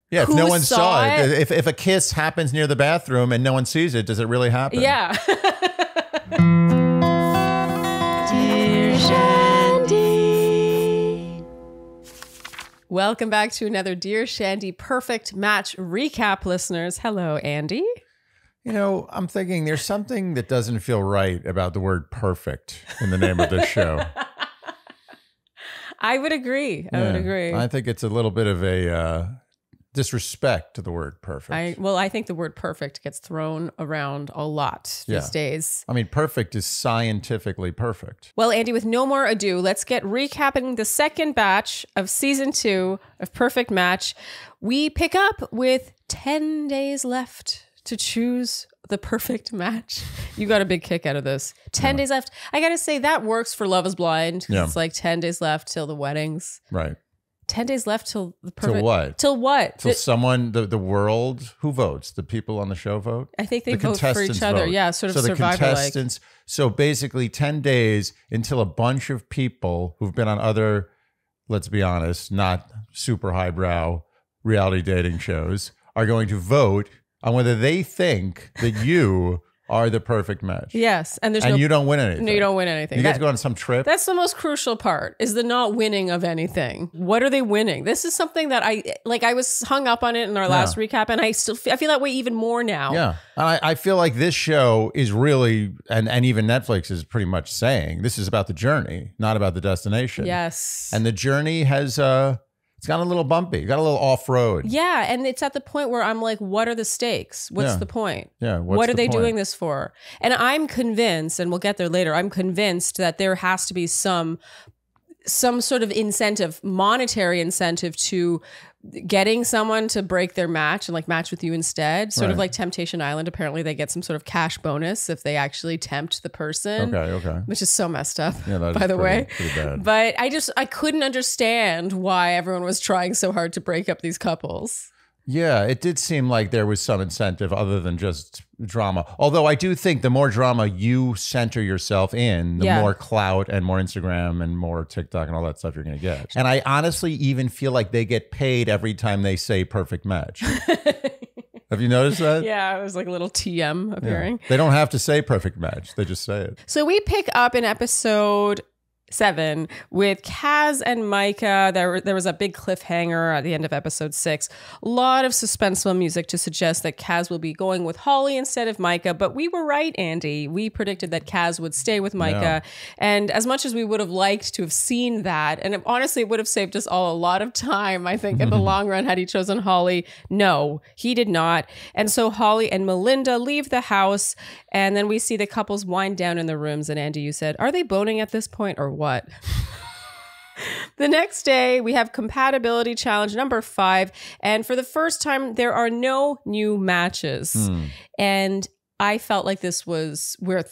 Yeah, if no one saw it. If a kiss happens near the bathroom and no one sees it, does it really happen? Yeah. Dear Shandy. Welcome back to another Dear Shandy Perfect Match Recap, listeners. Hello, Andy. You know, I'm thinking there's something that doesn't feel right about the word perfect in the name of this show. I would agree. I would agree. I think it's a little bit of a disrespect to the word perfect. I think the word perfect gets thrown around a lot these days. I mean, perfect is scientifically perfect. Well, Andy, with no more ado, let's get recapping the second batch of season 2 of Perfect Match. We pick up with 10 days left to choose the perfect match. You got a big kick out of this. 10 days left. I got to say that works for Love is Blind. Yeah. It's like 10 days left till the weddings. Right. 10 days left till the perfect. Till what? Till what? Till someone, the world, who votes? The people on the show vote? I think they vote for each other. Vote. Yeah, sort of survivor-like. So the contestants, so basically 10 days until a bunch of people who've been on other, let's be honest, not super highbrow reality dating shows are going to vote on whether they think that you are the perfect match. Yes. And you don't win anything. No, you don't win anything. You get to go on some trip. That's the most crucial part, is the not winning of anything. What are they winning? This is something that I was hung up on it in our last recap, and I feel that way even more now. Yeah. I feel like this show is really, and even Netflix is pretty much saying, this is about the journey, not about the destination. Yes. And the journey has it's got a little bumpy. Got a little off-road. Yeah, and it's at the point where I'm like, what are the stakes? What's the point? Yeah, what are they doing this for? And I'm convinced, and we'll get there later, I'm convinced that there has to be some sort of incentive, monetary incentive to getting someone to break their match and like match with you instead. Sort of like Temptation Island. Apparently they get some sort of cash bonus if they actually tempt the person. Okay. Which is so messed up, yeah, by the way. Pretty bad. But I couldn't understand why everyone was trying so hard to break up these couples. Yeah, it did seem like there was some incentive other than just drama. Although I do think the more drama you center yourself in, the more clout and more Instagram and more TikTok and all that stuff you're going to get. And I honestly even feel like they get paid every time they say perfect match. Have you noticed that? Yeah, it was like a little TM appearing. Yeah. They don't have to say perfect match. They just say it. So we pick up in episode 7 with Kaz and Micah. There was a big cliffhanger at the end of episode 6. A lot of suspenseful music to suggest that Kaz will be going with Holly instead of Micah. But we were right, Andy. We predicted that Kaz would stay with Micah. Yeah. And as much as we would have liked to have seen that, and honestly, it would have saved us all a lot of time, I think, in the long run, had he chosen Holly. No, he did not. And so Holly and Melinda leave the house. And then we see the couples wind down in the rooms. And Andy, you said, are they boning at this point or what? The next day, we have compatibility challenge number 5. And for the first time, there are no new matches. And I felt like this was where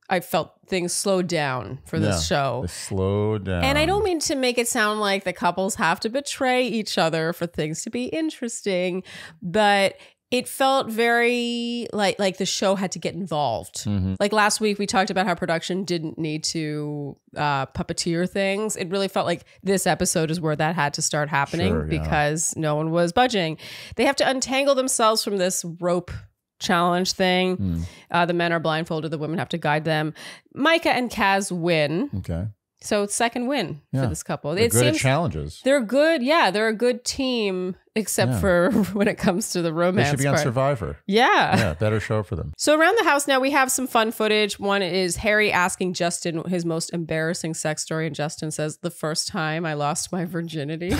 I felt things slowed down for this show. Slowed down. And I don't mean to make it sound like the couples have to betray each other for things to be interesting, but it felt very like the show had to get involved. Like last week, we talked about how production didn't need to puppeteer things. It really felt like this episode is where that had to start happening because no one was budging. They have to untangle themselves from this rope challenge thing. The men are blindfolded. The women have to guide them. Micah and Kaz win. Okay. So it's second win for this couple. They're good at challenges. They're good. Yeah, they're a good team, except for when it comes to the romance. They should be on Survivor. Yeah. Yeah, better show for them. So around the house now, we have some fun footage. One is Harry asking Justin his most embarrassing sex story. And Justin says, the first time I lost my virginity.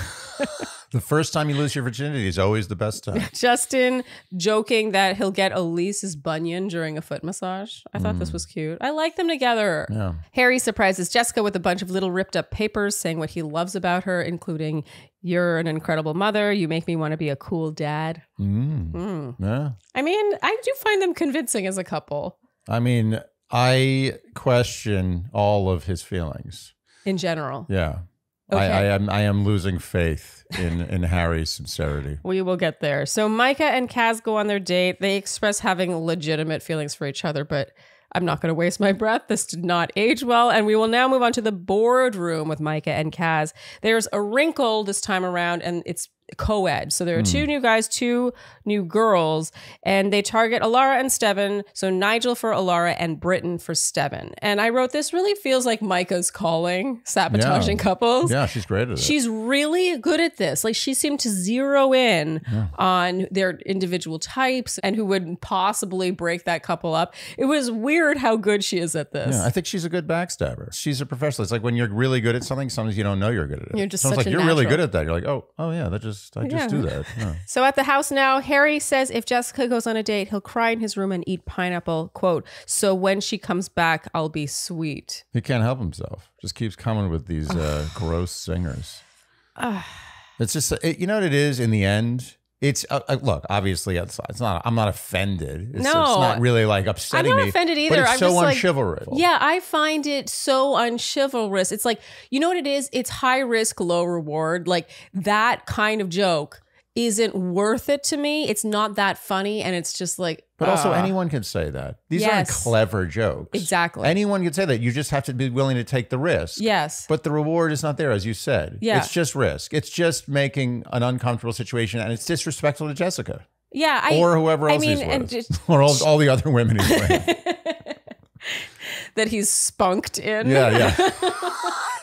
The first time you lose your virginity is always the best time. Justin joking that he'll get Elise's bunion during a foot massage. I thought this was cute. I like them together. Yeah. Harry surprises Jessica with a bunch of little ripped up papers saying what he loves about her, including, you're an incredible mother. You make me want to be a cool dad. Yeah. I mean, I do find them convincing as a couple. I mean, I question all of his feelings. In general. Yeah. Okay. I am losing faith in Harry's sincerity. We will get there. So Micah and Kaz go on their date. They express having legitimate feelings for each other, but I'm not going to waste my breath. This did not age well. And we will now move on to the boardroom with Micah and Kaz. There's a wrinkle this time around, and it's co-ed. So there are 2 new guys, 2 new girls, and they target Alara and Steven. So Nigel for Alara and Britton for Steven. And I wrote, this really feels like Micah's calling, sabotaging couples. Yeah, she's great at it. She's really good at this. Like, she seemed to zero in on their individual types and who would possibly break that couple up. It was weird how good she is at this. Yeah, I think she's a good backstabber. She's a professional. It's like when you're really good at something, sometimes you don't know you're good at it. You're just Someone's such like, a you're really natural. good at that. You're like, oh yeah, I just do that. Yeah. So at the house now, Harry says if Jessica goes on a date, he'll cry in his room and eat pineapple, quote, so when she comes back, I'll be sweet. He can't help himself. Just keeps coming with these gross singers. It's just, you know what it is in the end? It's look, obviously it's not, I'm not offended. It's not really like upsetting me. I'm not offended either. But it's I'm so just unchivalrous. Yeah, I find it so unchivalrous. It's like, you know what it is? It's high risk, low reward. Like, that kind of joke isn't worth it to me. It's not that funny. And it's just like, but also anyone can say that. These aren't clever jokes. Exactly. Anyone can say that. You just have to be willing to take the risk. Yes. But the reward is not there, as you said. Yeah. It's just risk. It's just making an uncomfortable situation, and it's disrespectful to Jessica. Yeah. Or whoever else he's with. Or all the other women he's with. That he's spunked in. Yeah.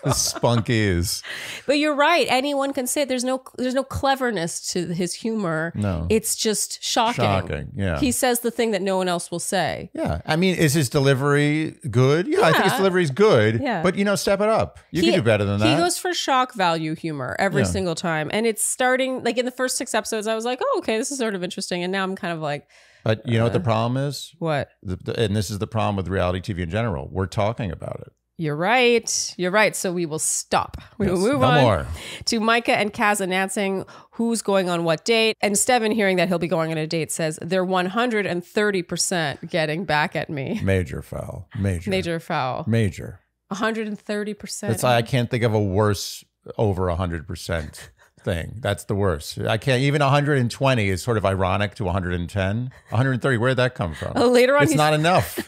The spunk is. But you're right. Anyone can say it. There's no cleverness to his humor. No. It's just shocking. Shocking, yeah. He says the thing that no one else will say. Yeah. I mean, is his delivery good? Yeah, I think his delivery is good. Yeah. But, step it up. You can do better than that. He goes for shock value humor every single time. And it's starting, like in the first 6 episodes, I was like, oh, okay, this is sort of interesting. And now I'm kind of like... But you know what the problem is? What? And this is the problem with reality TV in general. We're talking about it. You're right. You're right. So we will stop. We will move no on more. to Micah and Kaz announcing who's going on what date. And Steven, hearing that he'll be going on a date, says they're 130% getting back at me. Major foul. Major foul. Major. 130%. That's I can't think of a worse over 100% thing. That's the worst. I can't. Even 120 is sort of ironic to 110. 130, where'd that come from? Later on, it's not enough.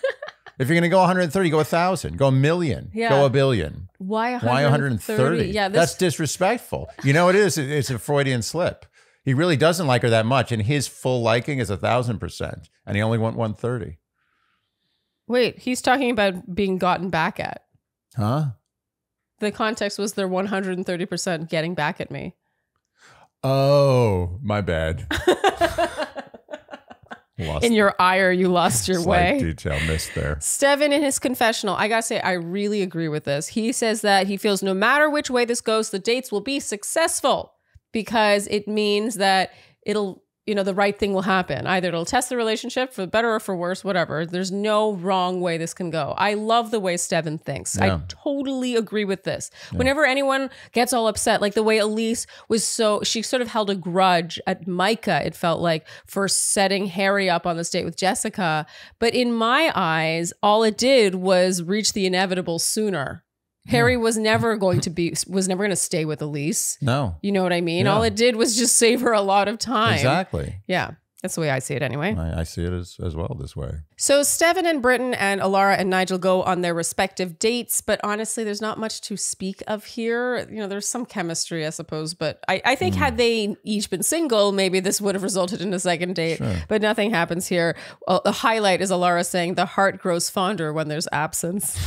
If you're going to go 130, go 1,000, go 1,000,000, go 1,000,000,000. Why 130? Yeah, that's disrespectful. You know what it is? It's a Freudian slip. He really doesn't like her that much, and his full liking is 1,000%, and he only went 130. Wait, he's talking about being gotten back at. Huh? The context was they're 130% getting back at me. Oh, my bad. In your ire, you lost your way. Detail missed there. Steven in his confessional, I gotta say, I really agree with this. He says that he feels no matter which way this goes, the dates will be successful because it means that it'll, the right thing will happen. Either it'll test the relationship for better or for worse, whatever. There's no wrong way this can go. I love the way Steven thinks. Yeah. I totally agree with this. Yeah. Whenever anyone gets all upset, like the way Elise was she sort of held a grudge at Micah, it felt like, for setting Harry up on this date with Jessica. But in my eyes, all it did was reach the inevitable sooner. Harry was never going to stay with Elise. No. You know what I mean? Yeah. All it did was just save her a lot of time. Exactly. Yeah. That's the way I see it anyway. I see it as well this way. So Steven and Britton and Alara and Nigel go on their respective dates, but honestly, there's not much to speak of here. There's some chemistry, I suppose, but I think had they each been single, maybe this would have resulted in a second date, Sure. But nothing happens here. The highlight is Alara saying the heart grows fonder when there's absence.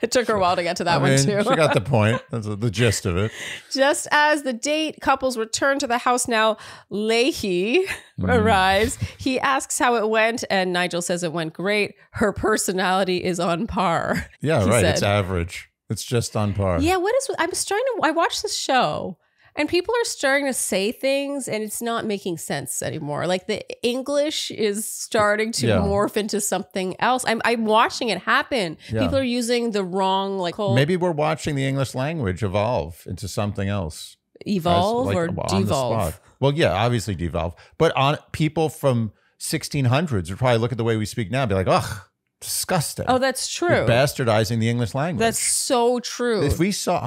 It took her a while to get to that one too. She got the point. That's the gist of it. Just as the date couples return to the house now, Leahy arrives. He asks how it went, and Nigel says it went great. Her personality is on par. Yeah, right. It's average. It's just on par. Yeah, I watched this show. And people are starting to say things and it's not making sense anymore. Like the English is starting to morph into something else. I'm watching it happen. Yeah. People are using the wrong maybe we're watching the English language evolve into something else. Evolve or devolve? Well, yeah, obviously devolve. But people from 1600s would probably look at the way we speak now and be like, ugh. Disgusting. Oh, that's true. You're bastardizing the English language. That's so true. If we saw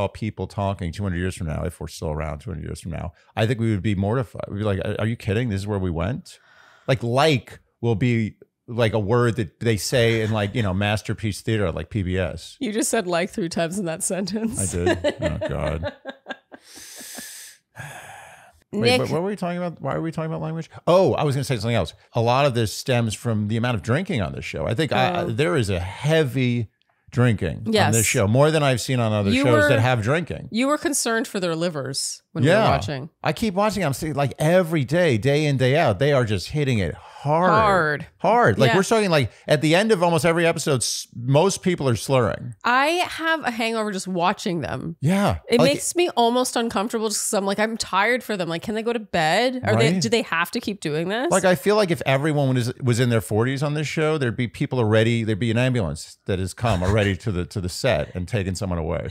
people talking 200 years from now, if we're still around 200 years from now, I think we would be mortified. We'd be like, are you kidding? This is where we went? Like will be like a word that they say in Masterpiece Theater, like PBS. You just said 3 times in that sentence. I did. Oh, God. Wait, what were we talking about? Why are we talking about language? Oh, I was going to say something else. A lot of this stems from the amount of drinking on this show. I think there is a heavy drinking on this show, more than I've seen on other shows that have drinking. You were concerned for their livers when you were watching. I keep watching. I'm seeing like every day in, day out, they are just hitting it hard. Like we're talking like at the end of almost every episode, most people are slurring. I have a hangover just watching them. Yeah. It makes me almost uncomfortable just because I'm like, I'm tired for them. Like, can they go to bed? Do they have to keep doing this? Like, I feel like if everyone was in their 40s on this show, there'd be people already, there'd be an ambulance that has come already to the set and taken someone away.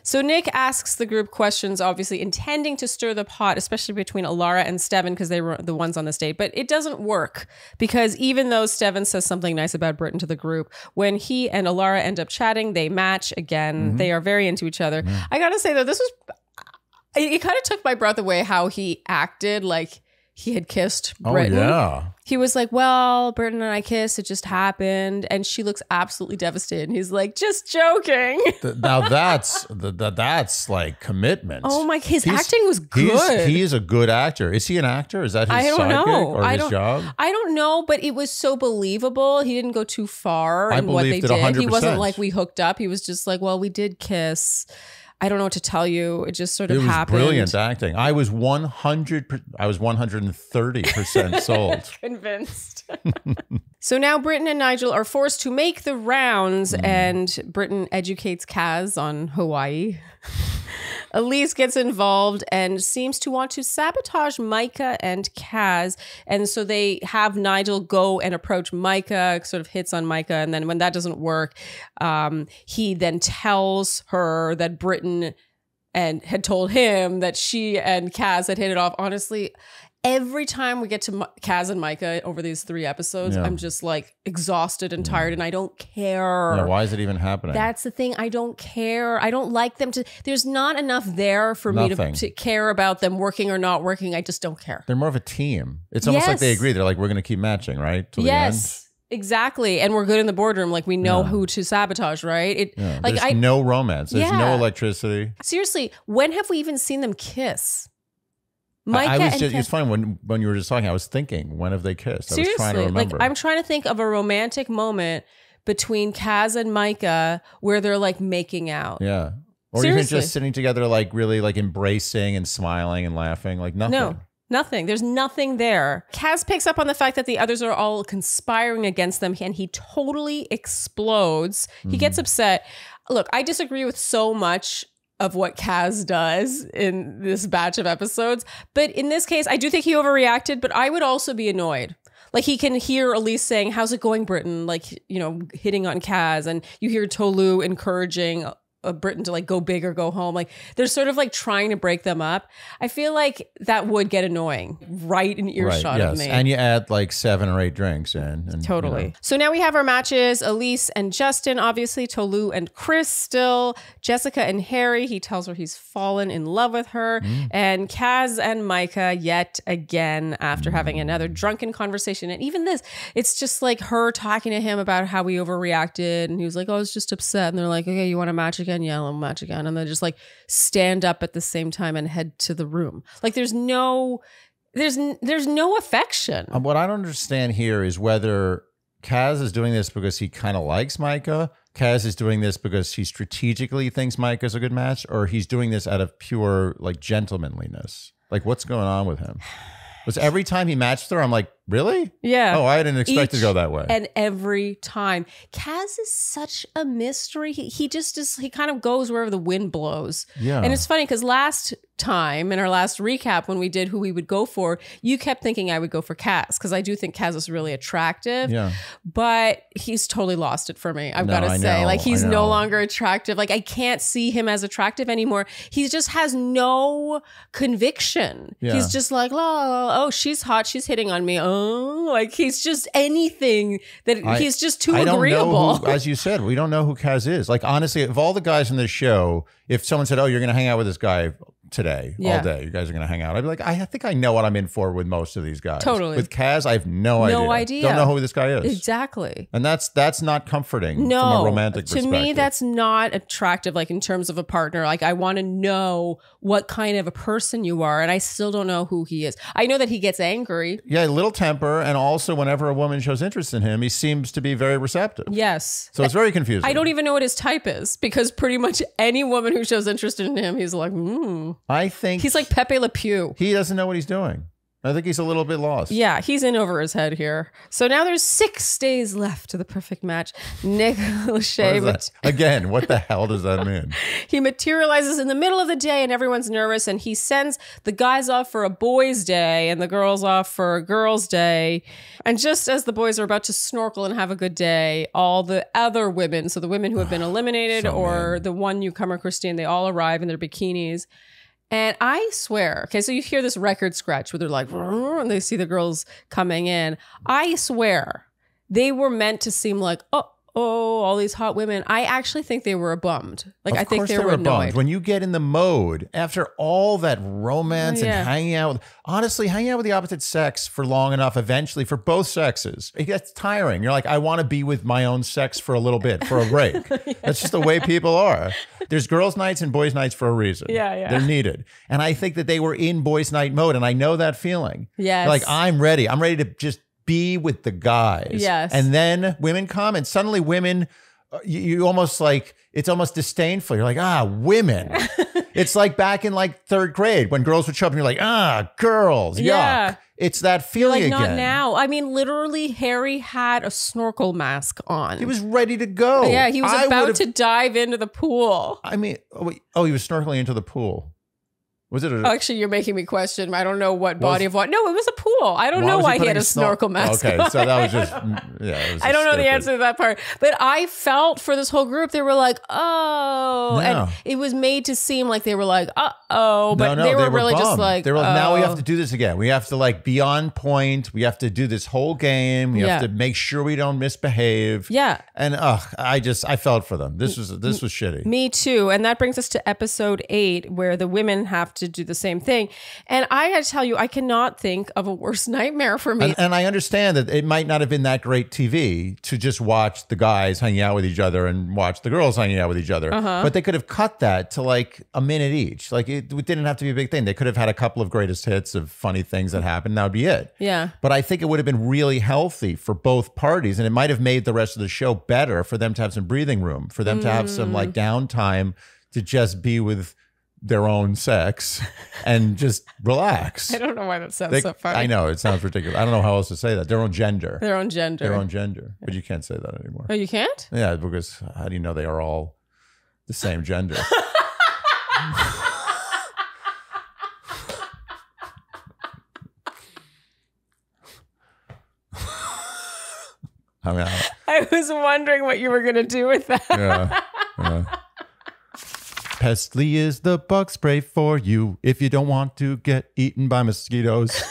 So Nick asks the group questions, obviously intending to stir the pot, especially between Alara and Steven, because they were the ones on this date. But it doesn't work because even though Steven says something nice about Britton to the group, when he and Alara end up chatting, they match again. They are very into each other. I gotta say though, it kind of took my breath away how he acted like he had kissed Britton. Oh, yeah. He was like, well, Britton and I kissed. It just happened. And she looks absolutely devastated. And he's like, just joking. Now that's like commitment. Oh my, his acting was good. He is a good actor. Is he an actor? Is that his side gig or his job? I don't know, but it was so believable. He didn't go too far in what they did. 100%. He wasn't like, we hooked up. He was just like, well, we did kiss. I don't know what to tell you. It just sort of happened. Brilliant acting. I was 130% sold. Convinced. So now Britton and Nigel are forced to make the rounds and Britton educates Kaz on Hawaii. Elise gets involved and seems to want to sabotage Micah and Kaz. And so they have Nigel go and approach Micah, sort of hits on Micah. And then when that doesn't work, he then tells her that Britton had told him that she and Kaz had hit it off. Honestly, every time we get to Kaz and Micah over these 3 episodes, I'm just like exhausted and tired and I don't care. Yeah, why is it even happening? That's the thing. I don't care. I don't like them to. There's not enough there for me to care about them working or not working. I just don't care. They're more of a team. It's almost like they agree. They're like, we're going to keep matching, right? Till the end. Exactly. And we're good in the boardroom. Like we know who to sabotage, right? There's no romance. There's no electricity. Seriously, when have we even seen them kiss? It's funny when you were just talking, I was thinking, when have they kissed? Seriously, I was trying to remember. Like I'm trying to think of a romantic moment between Kaz and Micah where they're like making out. Yeah. Or even just sitting together, like really like embracing and smiling and laughing, like nothing. No, nothing. There's nothing there. Kaz picks up on the fact that the others are all conspiring against them and he totally explodes. He gets upset. Look, I disagree with so much of what Kaz does in this batch of episodes. But in this case, I do think he overreacted, but I would also be annoyed. Like he can hear Elise saying, how's it going, Britton? Like, you know, hitting on Kaz. And you hear Tolu encouraging Britton to like go big or go home. Like they're sort of like trying to break them up. I feel like that would get annoying right in earshot of me. And you add like 7 or 8 drinks in. And, totally. You know. So now we have our matches. Elise and Justin, obviously Tolu and Chris still. Jessica and Harry. He tells her he's fallen in love with her. And Kaz and Micah yet again after having another drunken conversation. And even this, it's just like her talking to him about how we overreacted. And he was like, oh, I was just upset. And they're like, okay, you want to match again? Yeah, I'll match again. And they just like stand up at the same time and head to the room. Like there's no affection. What I don't understand here is whether Kaz is doing this because he kind of likes Micah. Kaz is doing this because he strategically thinks Micah's a good match, or he's doing this out of pure like gentlemanliness. Like what's going on with him? Was every time he matched her, I'm like, really? Yeah. Oh, I didn't expect to go that way. And every time. Kaz is such a mystery. He just is, he kind of goes wherever the wind blows. Yeah. And it's funny because last time in our last recap when we did who we would go for, you kept thinking I would go for Kaz because I do think Kaz is really attractive. Yeah. But he's totally lost it for me. I've got to say. Like he's no longer attractive. Like I can't see him as attractive anymore. He just has no conviction. Yeah. He's just like, oh, she's hot. She's hitting on me. Oh, like he's just anything that he's just too agreeable. As you said, we don't know who Kaz is. Like honestly, of all the guys in this show, if someone said, oh, you're going to hang out with this guy, today all day. You guys are going to hang out. I'd be like, I think I know what I'm in for with most of these guys. Totally. With Kaz, I have no idea. Don't know who this guy is. Exactly. And that's not comforting from a romantic perspective. To me, that's not attractive, like in terms of a partner. Like I want to know what kind of a person you are, and I still don't know who he is. I know that he gets angry. Yeah, a little temper, and also whenever a woman shows interest in him, he seems to be very receptive. Yes. So it's very confusing. I don't even know what his type is, because pretty much any woman who shows interest in him, he's like, I think he's like Pepe Le Pew. He doesn't know what he's doing. I think he's a little bit lost. Yeah, he's in over his head here. So now there's 6 days left to the perfect match. Nick Lachey. Again, what the hell does that mean? He materializes in the middle of the day and everyone's nervous, and he sends the guys off for a boys' day and the girls off for a girls' day. And just as the boys are about to snorkel and have a good day, all the other women, so the women who have been eliminated the one newcomer, Christine, they all arrive in their bikinis. And I swear, okay, so you hear this record scratch where they're like, and they see the girls coming in. I swear they were meant to seem like, oh, all these hot women. I actually think they were bummed. Like, I think they were annoyed. Bummed. When you get in the mode after all that romance and hanging out, honestly, hanging out with the opposite sex for long enough, eventually for both sexes, it gets tiring. You're like, I want to be with my own sex for a little bit, for a break. That's just the way people are. There's girls' nights and boys' nights for a reason. Yeah. They're needed. And I think that they were in boys' night mode, and I know that feeling. Yes. Like, I'm ready. I'm ready to just be with the guys. Yes. And then women come, and suddenly women, you almost like, it's almost disdainful. You're like, women. It's like back in like 3rd grade when girls would show up and you're like, girls, yuck. It's that feeling like, again. Not now. I mean, literally, Harry had a snorkel mask on. He was ready to go. Yeah, he was about to dive into the pool. I mean, he was snorkeling into the pool. Was it Actually, you're making me question. I don't know what body of water. No, it was a pool. I don't know why he had a snorkel mask. Okay, so that was just, I don't know the answer to that part. But I felt for this whole group, they were like, oh. No. And it was made to seem like they were like, uh-oh. But they were really bummed. Just like, they were like, now we have to do this again. We have to like be on point. We have to do this whole game. We have to make sure we don't misbehave. Yeah. And I felt for them. This was shitty. Me too. And that brings us to episode 8, where the women have to do the same thing. And I gotta tell you, I cannot think of a worse nightmare for me. And I understand that it might not have been that great TV to just watch the guys hanging out with each other and watch the girls hanging out with each other. But they could have cut that to like a minute each. Like it didn't have to be a big thing. They could have had a couple of greatest hits of funny things that happened. That would be it. Yeah. But I think it would have been really healthy for both parties. And it might have made the rest of the show better for them to have some breathing room, for them to have some like downtime to just be with their own sex and just relax. I don't know why that sounds so funny. I know, it sounds ridiculous. I don't know how else to say that. Their own gender. Their own gender. Their own gender. But you can't say that anymore. Oh, you can't? Yeah, because how do you know they are all the same gender? I was wondering what you were going to do with that. Yeah. Pestly is the bug spray for you if you don't want to get eaten by mosquitoes.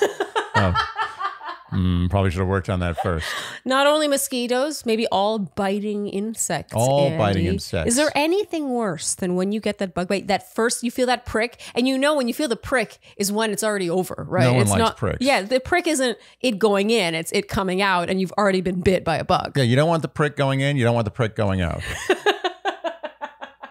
Probably should have worked on that first. Not only mosquitoes, maybe all biting insects. Biting insects. Is there anything worse than when you get that bug bite? That first, you feel that prick, and you know when you feel the prick is when it's already over, right? No one likes pricks. Yeah, the prick isn't it going in; it's it coming out, and you've already been bit by a bug. Yeah, you don't want the prick going in. You don't want the prick going out.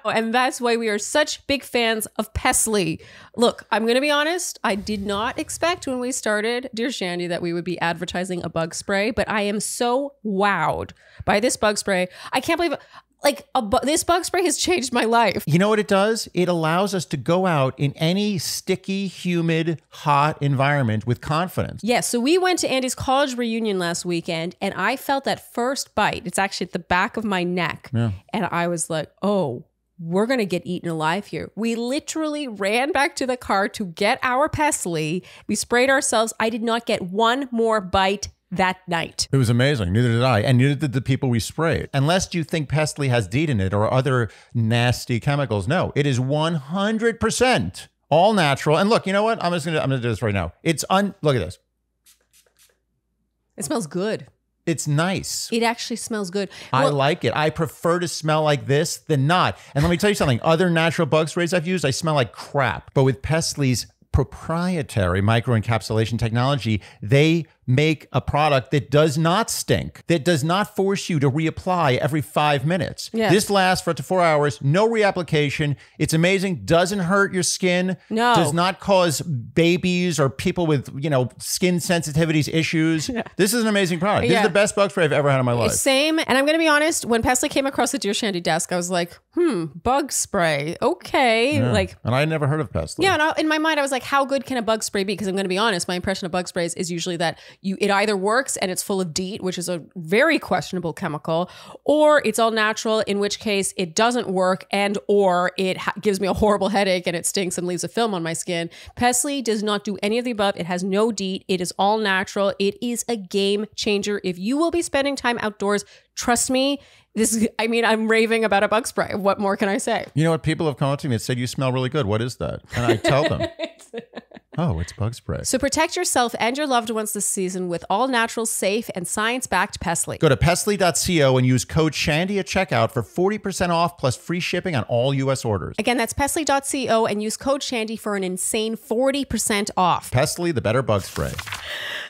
And that's why we are such big fans of Pestly. Look, I'm going to be honest. I did not expect when we started Dear Shandy that we would be advertising a bug spray, but I am so wowed by this bug spray. I can't believe it. Like, this bug spray has changed my life. You know what it does? It allows us to go out in any sticky, humid, hot environment with confidence. Yeah, so we went to Andy's college reunion last weekend, and I felt that first bite. It's actually at the back of my neck. Yeah. And I was like, oh, we're going to get eaten alive here. We literally ran back to the car to get our Pestly. We sprayed ourselves. I did not get one more bite that night. It was amazing. Neither did I. And neither did the people we sprayed. Unless you think Pestly has DEET in it or other nasty chemicals. No, it is 100% all natural. And look, you know what? I'm going to do this right now. Look at this. It smells good. It's nice. It actually smells good. I like it. I prefer to smell like this than not. And let me tell you something. Other natural bug sprays I've used, I smell like crap. But with Pestely's proprietary microencapsulation technology, they make a product that does not stink, that does not force you to reapply every 5 minutes. Yeah. This lasts for up to 4 hours, no reapplication. It's amazing, doesn't hurt your skin, no, does not cause babies or people with, skin sensitivities issues. Yeah. This is an amazing product. This is the best bug spray I've ever had in my life. Same. And I'm going to be honest, when Pestely came across the Dear Shandy desk, I was like, bug spray. Okay. Yeah. Like, and I had never heard of Pestely. Yeah. And in my mind, I was like, how good can a bug spray be? Because I'm going to be honest, my impression of bug sprays is usually that it either works and it's full of DEET, which is a very questionable chemical, or it's all natural, in which case it doesn't work or it gives me a horrible headache and it stinks and leaves a film on my skin. Pestely does not do any of the above. It has no DEET. It is all natural. It is a game changer. If you will be spending time outdoors, trust me, I'm raving about a bug spray. What more can I say? You know what? People have come up to me and said, you smell really good. What is that? And I tell them, oh, it's bug spray. So protect yourself and your loved ones this season with all natural, safe, and science-backed Pestely. Go to Pestely.co and use code Shandy at checkout for 40% off plus free shipping on all U.S. orders. Again, that's Pestely.co and use code Shandy for an insane 40% off. Pestely, the better bug spray.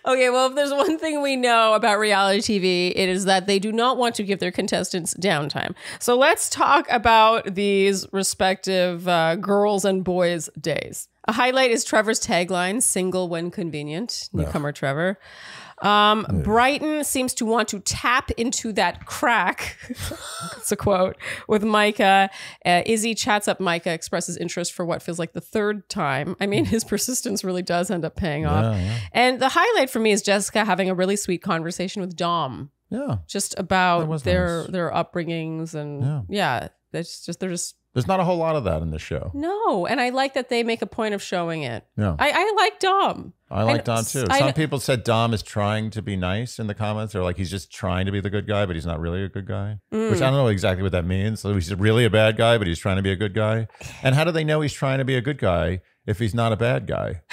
Okay, well, if there's one thing we know about reality TV, it is that they do not want to give their contestants downtime. So let's talk about these respective girls' and boys' days. A highlight is Trevor's tagline, single when convenient. Newcomer Trevor. Brighton seems to want to tap into that crack. It's a quote with Micah. Izzy chats up Micah, expresses interest for what feels like the third time. I mean, his persistence really does end up paying off. Yeah. And the highlight for me is Jessica having a really sweet conversation with Dom. Yeah. Just about their upbringings and there's not a whole lot of that in the show. No. And I like that they make a point of showing it. Yeah. I like Dom. I like Dom too. Some people said Dom is trying to be nice in the comments. They're like, he's just trying to be the good guy, but he's not really a good guy. Which I don't know exactly what that means. So he's really a bad guy, but he's trying to be a good guy. And how do they know he's trying to be a good guy if he's not a bad guy?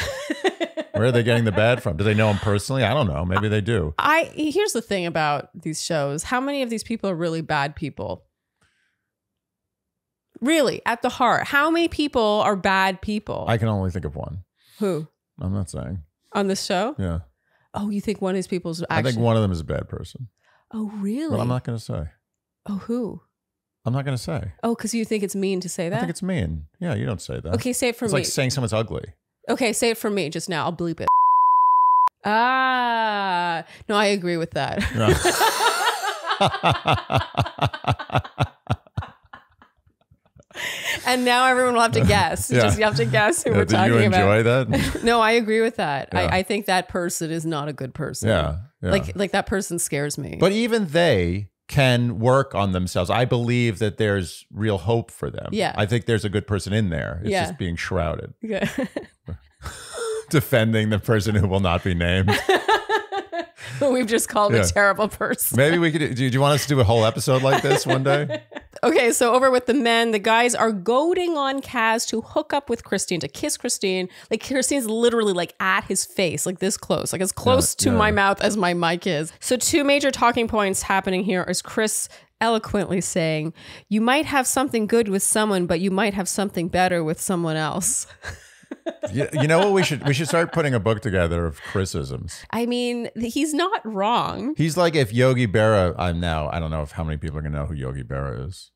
Where are they getting the bad from? Do they know him personally? I don't know. Maybe they do. Here's the thing about these shows. How many of these people are really bad people? Really, at the heart, how many people are bad people? I can only think of one. Who? I'm not saying. On this show? Yeah. Oh, you think one of these people is actually... I think one of them is a bad person. Oh, really? But I'm not going to say. Oh, who? I'm not going to say. Oh, because you think it's mean to say that? I think it's mean. Yeah, you don't say that. Okay, say it for me. It's like saying someone's ugly. Okay, say it for me just now. I'll bleep it. No, I agree with that. No. And now everyone will have to guess. Yeah. You have to guess who we're talking about. Did you enjoy that? No, I agree with that. Yeah. I think that person is not a good person. Yeah. Like that person scares me. But even they can work on themselves. I believe that there's real hope for them. Yeah. I think there's a good person in there. It's just being shrouded. Yeah. Defending the person who will not be named. We've just called a terrible person. Maybe we could. Do you want us to do a whole episode like this one day? Okay, so over with the men, the guys are goading on Kaz to hook up with Christine, to kiss Christine. Like Christine's literally like at his face, like this close, like as close to my mouth as my mic is. So two major talking points happening here is Chris eloquently saying, you might have something good with someone, but you might have something better with someone else. You know what? We should start putting a book together of Chrisisms. I mean, he's not wrong. He's like if Yogi Berra. I don't know if how many people are gonna know who Yogi Berra is.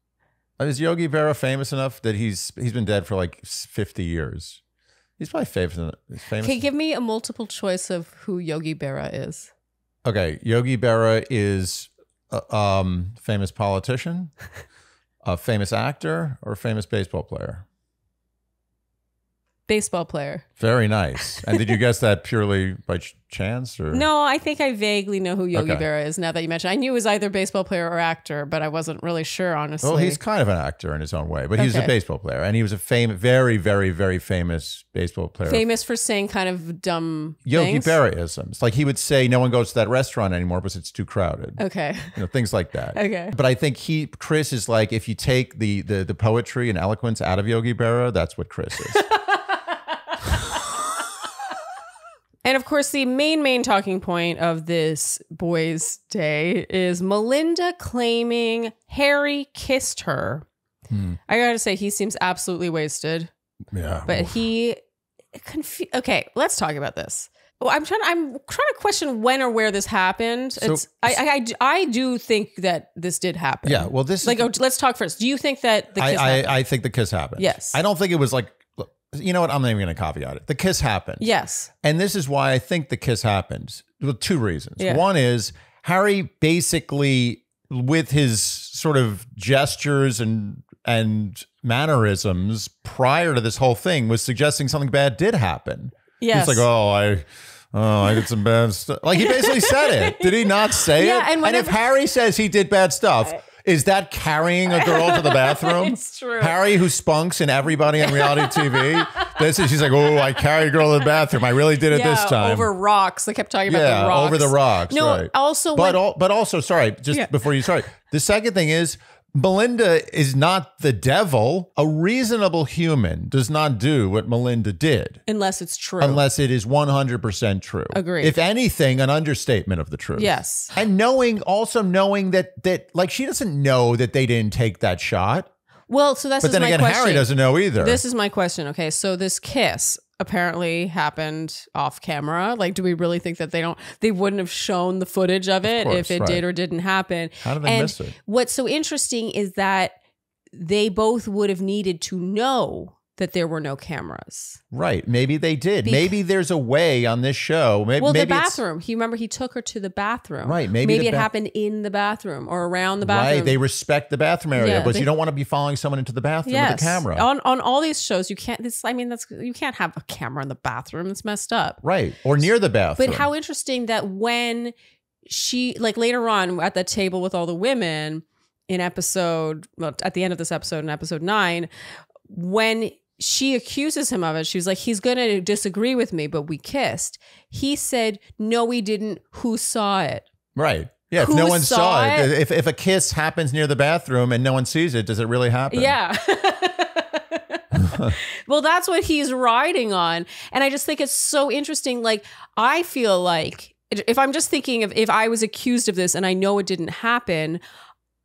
Is Yogi Berra famous enough that he's been dead for like 50 years? He's probably famous. Okay, give me a multiple choice of who Yogi Berra is. Okay, Yogi Berra is a famous politician, a famous actor, or a famous baseball player. Baseball player. Very nice. And did you guess that purely by chance? Or? No, I think I vaguely know who Yogi Berra is now that you mention. I knew he was either baseball player or actor, but I wasn't really sure, honestly. Well, he's kind of an actor in his own way, but he was a baseball player. And he was a very, very, very famous baseball player. Famous for saying kind of dumb Yogi things? Berra-isms. Like he would say, no one goes to that restaurant anymore because it's too crowded. Okay. Things like that. Okay. But I think Chris is like, if you take the poetry and eloquence out of Yogi Berra, that's what Chris is. And of course, the main talking point of this boys' day is Melinda claiming Harry kissed her. I gotta say, he seems absolutely wasted. Yeah. But he okay, let's talk about this. Well, I'm trying to question when or where this happened. So, I do think that this did happen. Yeah. Well, this like, let's talk first. Do you think that the kiss happened? I think the kiss happened. Yes. I don't think it was like, you know what? I'm not even going to caveat it. The kiss happened. Yes. And this is why I think the kiss happened. Well, two reasons. Yeah. One is Harry basically, with his sort of gestures and mannerisms prior to this whole thing, was suggesting something bad did happen. Yes. He's like, I did some bad stuff. Like, he basically said it. Did he not say it? And if Harry says he did bad stuff, is that carrying a girl to the bathroom? It's true. Harry, who spunks in everybody on reality TV, she's like, I carried a girl to the bathroom. I really did it this time. Over rocks. They kept talking about the rocks. Over the rocks. No, right. also, but also, sorry, before you start, the second thing is, Melinda is not the devil. A reasonable human does not do what Melinda did. Unless it's true. Unless it is 100% true. Agreed. If anything, an understatement of the truth. Yes. And knowing that like, she doesn't know that they didn't take that shot. Well, so that's But then again, Harry doesn't know either. This is my question. Okay, so this kiss apparently happened off camera. Like, do we really think that they wouldn't have shown the footage of it if it did or didn't happen? How did they miss it? What's so interesting is that they both would have needed to know that there were no cameras. Right. Maybe they did. Maybe there's a way on this show. Maybe the bathroom. He took her to the bathroom. Right. Maybe it happened in the bathroom or around the bathroom. Right. They respect the bathroom area, but you don't want to be following someone into the bathroom with a camera. On all these shows, you can't. You can't have a camera in the bathroom. It's messed up. Right. Or near the bathroom. But how interesting that when she, like, later on at the table with all the women at the end of this episode, in episode 9, when she accuses him of it, she was like, he's going to disagree with me, but we kissed. He said, no, we didn't. Who saw it? Right. Yeah. If no one saw it, if a kiss happens near the bathroom and no one sees it, does it really happen? Yeah. Well, that's what he's riding on. And I just think it's so interesting. Like, I feel like if I'm just thinking of if I was accused of this and I know it didn't happen,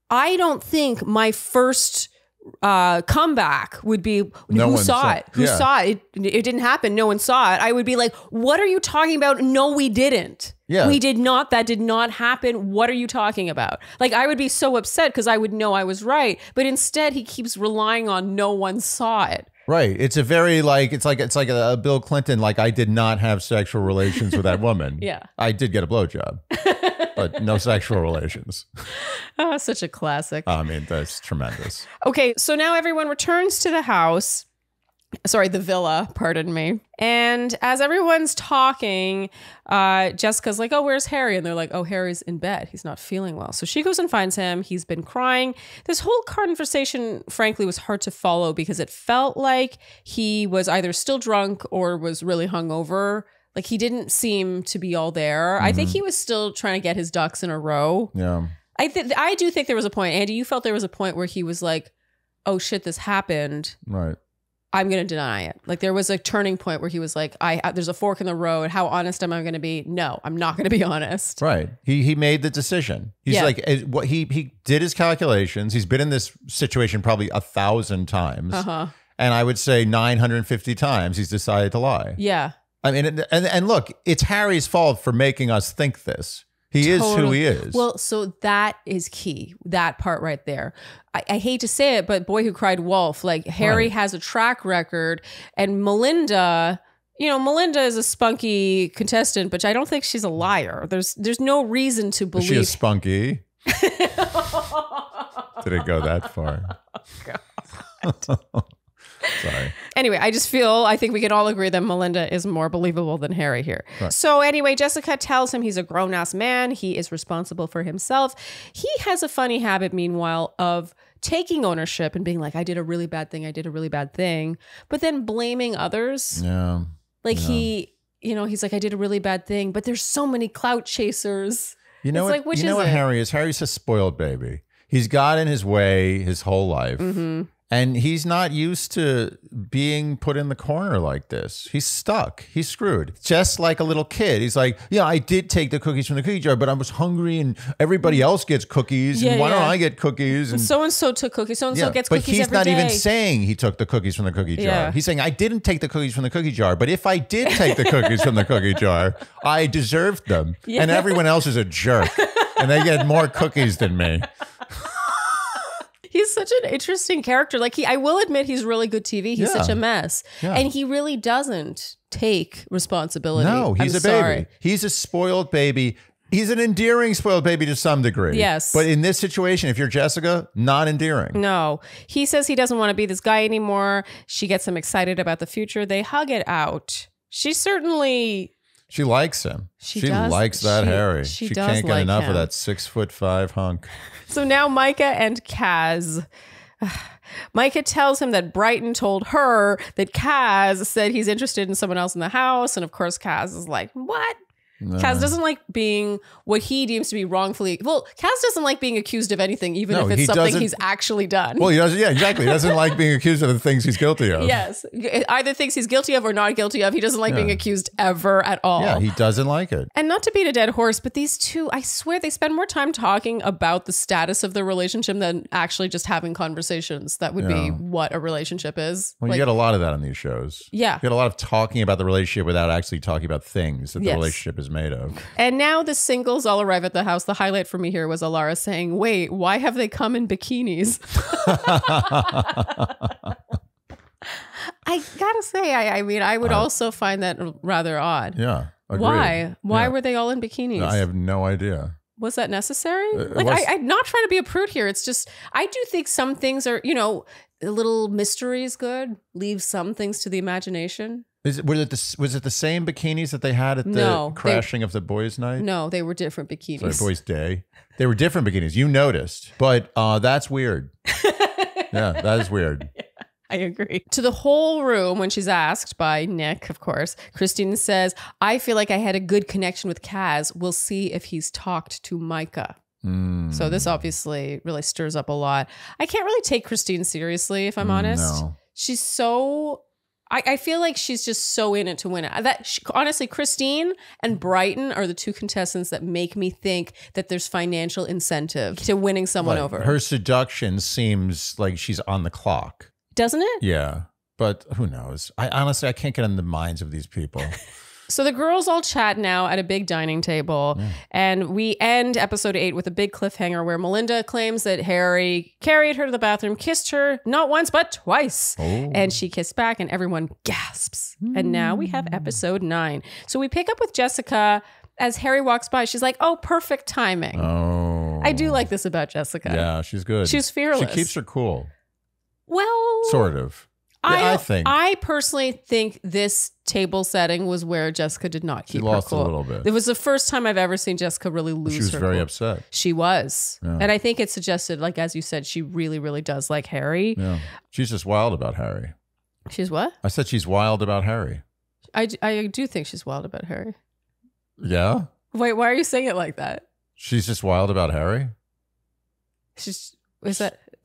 I don't think my first comeback would be who saw it? Who saw it? It didn't happen. No one saw it. I would be like, what are you talking about? No, we didn't. Yeah. We did not. That did not happen. What are you talking about? Like, I would be so upset because I would know I was right. But instead, he keeps relying on no one saw it. Right. It's a very it's like a Bill Clinton, like, I did not have sexual relations with that woman. Yeah. I did get a blowjob, but no sexual relations. Oh, such a classic. I mean, that's tremendous. Okay. So now everyone returns to the house. Sorry, the villa, pardon me. And as everyone's talking, Jessica's like, oh, where's Harry? And they're like, oh, Harry's in bed. He's not feeling well. So she goes and finds him. He's been crying. This whole conversation, frankly, was hard to follow because it felt like he was either still drunk or was really hungover. Like, he didn't seem to be all there. Mm-hmm. I think he was still trying to get his ducks in a row. Yeah. I do think there was a point. Andy, you felt there was a point where he was like, oh, shit, this happened. Right. I'm going to deny it. Like, there was a turning point where he was like, there's a fork in the road. How honest am I going to be? No, I'm not going to be honest. Right. He made the decision. He's like, what he did his calculations. He's been in this situation probably 1,000 times. Uh-huh. And I would say 950 times he's decided to lie. Yeah. I mean, and look, it's Harry's fault for making us think this. He is who he is. Well, so that is key. That part right there. I hate to say it, but boy who cried wolf. Like, Harry has a track record, and Melinda, Melinda is a spunky contestant, but I don't think she's a liar. There's no reason to believe. Is she a spunky? Did it go that far? Oh, God. Sorry. Anyway, I think we can all agree that Melinda is more believable than Harry here. Right. So anyway, Jessica tells him he's a grown-ass man. He is responsible for himself. He has a funny habit, meanwhile, of taking ownership and being like, I did a really bad thing. I did a really bad thing. But then blaming others. Yeah. Like he's like, I did a really bad thing, but there's so many clout chasers. You know what Harry is? Harry's a spoiled baby. He's got in his way his whole life. Mm-hmm. And he's not used to being put in the corner like this. He's stuck. He's screwed. Just like a little kid. He's like, yeah, I did take the cookies from the cookie jar, but I was hungry and everybody else gets cookies. And why don't I get cookies? And so-and-so took cookies. So-and-so gets cookies every day. But he's not even saying he took the cookies from the cookie jar. Yeah. He's saying, I didn't take the cookies from the cookie jar, but if I did take the cookies from the cookie jar, I deserved them. Yeah. And everyone else is a jerk. And they get more cookies than me. He's such an interesting character. Like I will admit he's really good TV. He's such a mess. Yeah. And he really doesn't take responsibility. No, he's a baby. He's a spoiled baby. He's an endearing spoiled baby to some degree. Yes. But in this situation, if you're Jessica, not endearing. No. He says he doesn't want to be this guy anymore. She gets him excited about the future. They hug it out. She likes him. She likes that Harry. She can't get enough of that 6'5" hunk. So now Micah and Kaz. Micah tells him that Brighton told her that Kaz said he's interested in someone else in the house. And of course, Kaz is like, what? Kaz doesn't like being what he deems to be wrongfully. Well, Kaz doesn't like being accused of anything, even if it's something he's actually done. Well, he doesn't. Yeah, exactly. He doesn't like being accused of the things he's guilty of. Yes, either things he's guilty of or not guilty of. He doesn't like being accused ever at all. Yeah, he doesn't like it. And not to beat a dead horse, but these two, I swear, they spend more time talking about the status of the relationship than actually just having conversations. That would be what a relationship is. Well, you get a lot of that on these shows. Yeah, you get a lot of talking about the relationship without actually talking about things that the relationship is made of. And now the singles all arrive at the house. The highlight for me here was Alara saying, wait, why have they come in bikinis? I gotta say, I mean, I would also find that rather odd. Yeah. Agreed. Why? Why were they all in bikinis? I have no idea. Was that necessary? I'm not trying to be a prude here. It's just, I do think some things are, a little mystery is good. Leave some things to the imagination. Was it the same bikinis that they had at the crashing of the boys' night? No, they were different bikinis. Sorry, boys' day. They were different bikinis. You noticed, but that's weird. Yeah, that is weird. Yeah, I agree. To the whole room, when she's asked by Nick, of course, Christine says, I feel like I had a good connection with Kaz. We'll see if he's talked to Micah. So this obviously really stirs up a lot. I can't really take Christine seriously, if I'm honest. No. She's so... I feel like she's just so in it to win it. Honestly, Christine and Brighton are the two contestants that make me think that there's financial incentive to winning someone over. Her seduction seems like she's on the clock. Doesn't it? Yeah, but who knows? I can't get in the minds of these people. So the girls all chat now at a big dining table, and we end episode 8 with a big cliffhanger where Melinda claims that Harry carried her to the bathroom, kissed her not once but twice, and she kissed back, and everyone gasps. And now we have episode 9. So we pick up with Jessica as Harry walks by. She's like, "Oh, perfect timing." Oh, I do like this about Jessica. Yeah, she's good. She's fearless. She keeps her cool. Well, sort of. I personally think this table setting was where Jessica did not keep her cool. She lost a little bit. It was the first time I've ever seen Jessica really lose her cool. She was very upset. She was. Yeah. And I think it suggested, like, as you said, she really, really does like Harry. Yeah. She's just wild about Harry. She's what? I said she's wild about Harry. I do think she's wild about Harry. Yeah? Wait, why are you saying it like that? She's just wild about Harry? Is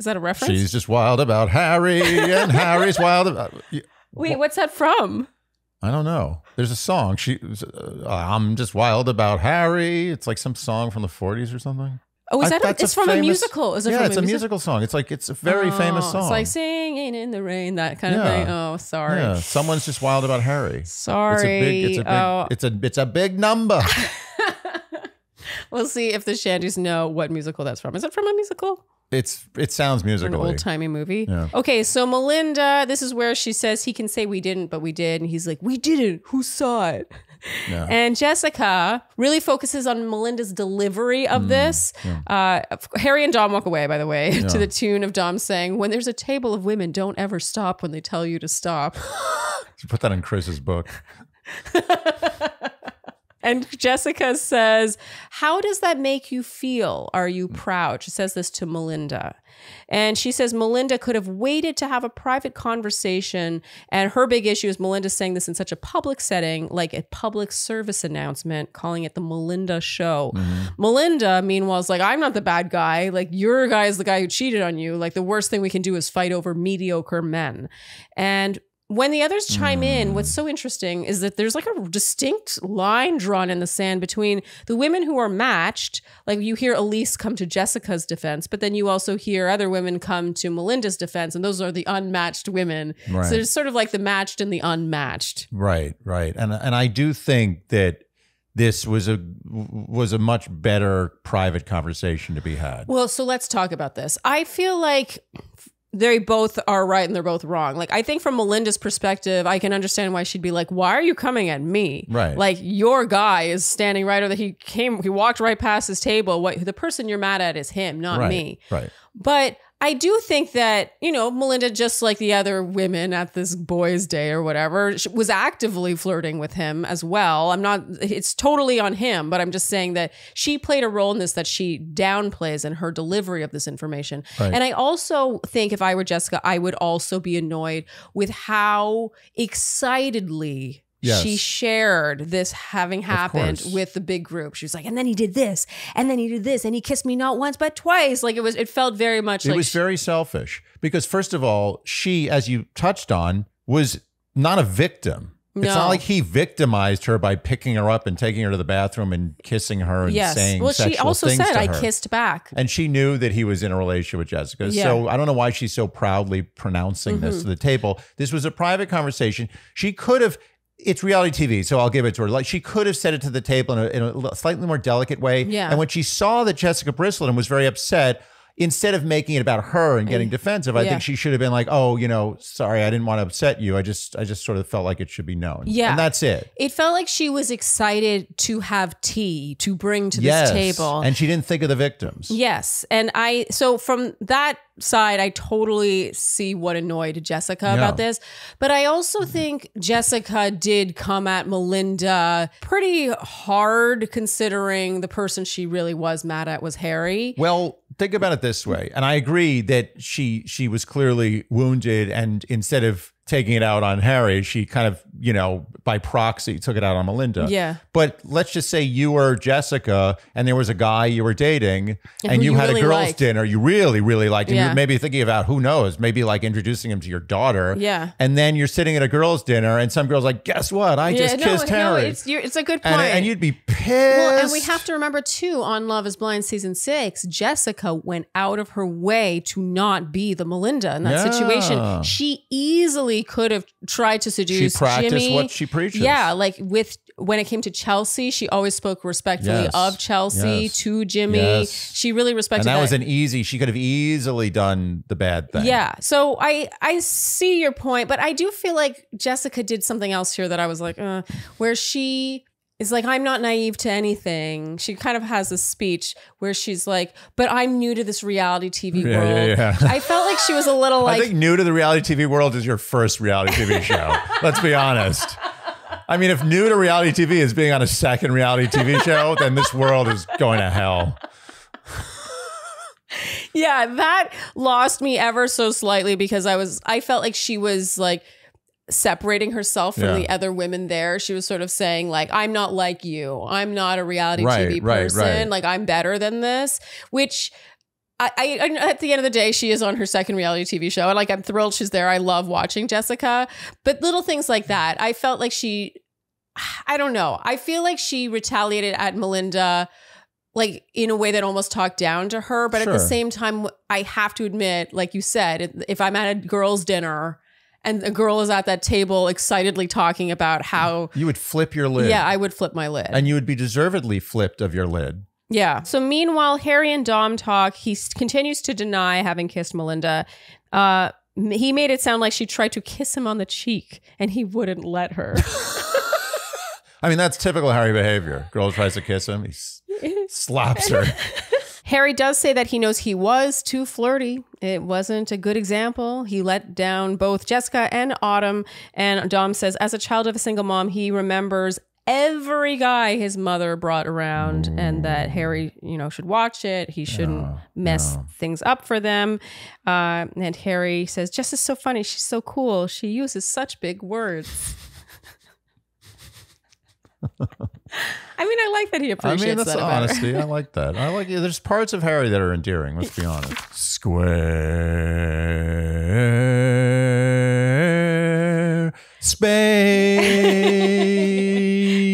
that a reference? She's just wild about Harry, and Harry's wild about... Wait, what's that from? I don't know. There's a song. I'm just wild about Harry. It's like some song from the 40s or something. Oh, it's from a musical? Is it from it's a musical song. It's a very famous song. It's like singing in the rain, that kind of thing. Oh, sorry. Yeah, someone's just wild about Harry. Sorry. It's a big number. We'll see if the Shandies know what musical that's from. Is it from a musical? It sounds musical. An old-timey movie. Yeah. Okay, so Melinda, this is where she says he can say we didn't, but we did. And he's like, we didn't. Who saw it? Yeah. And Jessica really focuses on Melinda's delivery of this. Yeah. Harry and Dom walk away, by the way, to the tune of Dom saying, when there's a table of women, don't ever stop when they tell you to stop. You put that in Chris's book. And Jessica says, how does that make you feel? Are you proud? She says this to Melinda. And she says Melinda could have waited to have a private conversation. And her big issue is Melinda saying this in such a public setting, like a public service announcement, calling it the Melinda show. Melinda, meanwhile, is like, I'm not the bad guy. Like, your guy is the guy who cheated on you. Like, the worst thing we can do is fight over mediocre men. And when the others chime in, what's so interesting is that there's like a distinct line drawn in the sand between the women who are matched. Like, you hear Elise come to Jessica's defense, but then you also hear other women come to Melinda's defense, and those are the unmatched women. Right. So there's sort of like the matched and the unmatched. Right. And I do think that this was a much better private conversation to be had. Well, so let's talk about this. I feel like they both are right and they're both wrong. Like, I think from Melinda's perspective, I can understand why she'd be like, why are you coming at me? Right. Like, your guy is standing right over he walked right past his table. The person you're mad at is him, not me. Right. But I do think that, Melinda, just like the other women at this boys' day or whatever, was actively flirting with him as well. It's totally on him, but I'm just saying that she played a role in this that she downplays in her delivery of this information. Right. And I also think if I were Jessica, I would also be annoyed with how excitedly she shared this having happened with the big group. She was like, and then he did this, and then he did this, and he kissed me not once, but twice. Like, it felt very much like... It was very selfish. Because first of all, she, as you touched on, was not a victim. No. It's not like he victimized her by picking her up and taking her to the bathroom and kissing her and saying sexual things to her. Well, she also said, I kissed back. And she knew that he was in a relationship with Jessica. Yeah. So I don't know why she's so proudly pronouncing this to the table. This was a private conversation. She could have... It's reality TV, so I'll give it to her. Like, she could have said it to the table in a slightly more delicate way. Yeah. And when she saw that Jessica bristled and was very upset, instead of making it about her and getting defensive, I think she should have been like, oh, sorry, I didn't want to upset you. I just sort of felt like it should be known. Yeah. And that's it. It felt like she was excited to have tea to bring to this table. And she didn't think of the victims. Yes. And so from that side, I totally see what annoyed Jessica about this. But I also think Jessica did come at Melinda pretty hard, considering the person she really was mad at was Harry. Well, think about it this way. And I agree that she was clearly wounded, and instead of taking it out on Harry, she kind of, by proxy took it out on Melinda. Yeah. But let's just say you were Jessica and there was a guy you were dating and you had a girls' dinner you really, really liked. And you're maybe thinking about, who knows, maybe like introducing him to your daughter. Yeah. And then you're sitting at a girls' dinner and some girl's like, guess what? I just kissed Harry. It's a good point. And you'd be pissed. Well, and we have to remember too, on Love is Blind season 6, Jessica went out of her way to not be the Melinda in that situation. She easily could have tried to seduce She practiced Jimmy. what she preaches. Yeah, like when it came to Chelsea, she always spoke respectfully of Chelsea to Jimmy. Yes. She really respected that. And that was she could have easily done the bad thing. Yeah. So I see your point, but I do feel like Jessica did something else here that I was like, where she is like, I'm not naive to anything. She kind of has a speech where she's like, but I'm new to this reality TV world. Yeah. I felt like she was a little like... I think new to the reality TV world is your first reality TV show. Let's be honest. I mean, if new to reality TV is being on a second reality TV show, then this world is going to hell. Yeah, that lost me ever so slightly because I felt like she was like separating herself from the other women there. She was sort of saying like, I'm not like you. I'm not a reality TV person. Like, I'm better than this, which I at the end of the day, she is on her second reality TV show. And like, I'm thrilled she's there. I love watching Jessica, but little things like that. I felt like I don't know. I feel like she retaliated at Melinda like in a way that almost talked down to her. But at the same time, I have to admit, like you said, if I'm at a girls' dinner and a girl is at that table excitedly talking about how... You would flip your lid. Yeah, I would flip my lid. And you would be deservedly flipped of your lid. Yeah. So meanwhile, Harry and Dom talk. He continues to deny having kissed Melinda. He made it sound like she tried to kiss him on the cheek and he wouldn't let her. I mean, that's typical Harry behavior. Girl tries to kiss him. He slaps her. Harry does say that he knows he was too flirty. It wasn't a good example. He let down both Jessica and Autumn. And Dom says, as a child of a single mom, he remembers every guy his mother brought around, and that Harry, should watch it. He shouldn't mess things up for them. And Harry says, Jess is so funny. She's so cool. She uses such big words. I mean, I like that he appreciates that's that. Honesty. I like that. There's parts of Harry that are endearing. Let's be honest. Square space.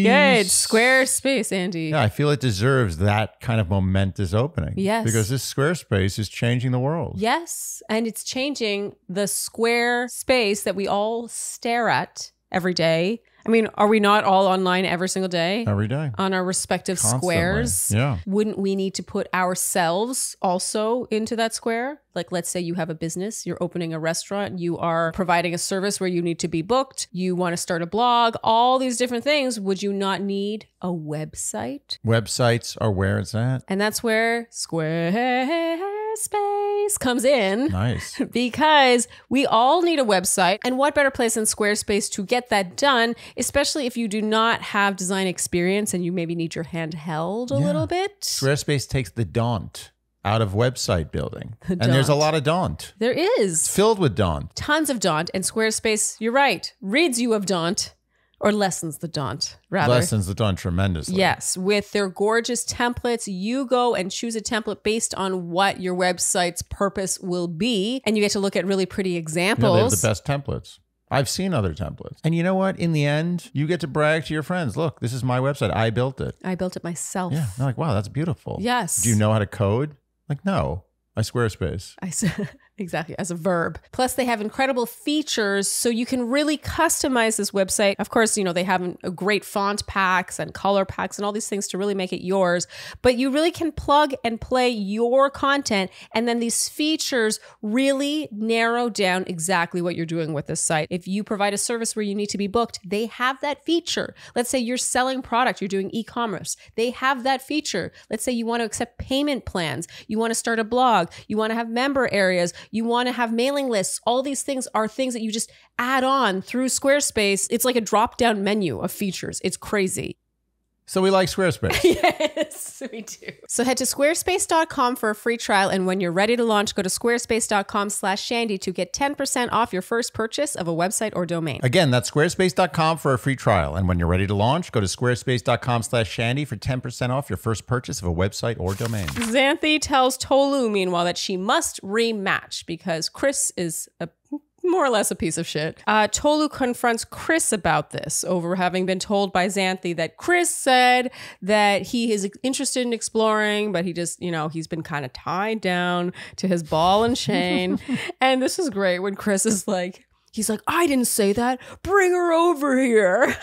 Good. Squarespace, Andy. Yeah, I feel it deserves that kind of momentous opening. Yes. Because this Squarespace is changing the world. Yes. And it's changing the square space that we all stare at every day. I mean, are we not all online every single day? Every day. On our respective squares? Yeah. Wouldn't we need to put ourselves also into that square? Like, let's say you have a business, you're opening a restaurant, you are providing a service where you need to be booked, you want to start a blog, all these different things. Would you not need a website? Websites are where it's at. And that's where Squarespace comes in. Nice. Because we all need a website. And what better place than Squarespace to get that done, especially if you do not have design experience and you maybe need your hand held a little bit. Squarespace takes the daunt out of website building. And there's a lot of daunt. There is. It's filled with daunt. Tons of daunt. And Squarespace, you're right, rids you of daunt. Or lessens the daunt, rather. Lessens the daunt tremendously. Yes. With their gorgeous templates, you go and choose a template based on what your website's purpose will be. And you get to look at really pretty examples. They have the best templates. I've seen other templates. And you know what? In the end, you get to brag to your friends. Look, this is my website. I built it. I built it myself. Yeah. They're like, wow, that's beautiful. Yes. Do you know how to code? Like, no. I Squarespace. Exactly, as a verb. Plus, they have incredible features, so you can really customize this website. Of course, they have a great font packs and color packs and all these things to really make it yours. But you really can plug and play your content, and then these features really narrow down exactly what you're doing with this site. If you provide a service where you need to be booked, they have that feature. Let's say you're selling product, you're doing e-commerce. They have that feature. Let's say you want to accept payment plans. You want to start a blog. You want to have member areas. You want to have mailing lists. All these things are things that you just add on through Squarespace. It's like a drop-down menu of features. It's crazy. So we like Squarespace. Yes, we do. So head to squarespace.com for a free trial. And when you're ready to launch, go to squarespace.com/Shandy to get 10% off your first purchase of a website or domain. Again, that's squarespace.com for a free trial. And when you're ready to launch, go to squarespace.com/Shandy for 10% off your first purchase of a website or domain. Xanthi tells Tolu, meanwhile, that she must rematch because Chris is more or less a piece of shit. Tolu confronts Chris about this over having been told by Xanthi that Chris said that he is interested in exploring, but he just, he's been kind of tied down to his ball and chain. And this is great when Chris is like, he's like, I didn't say that. Bring her over here.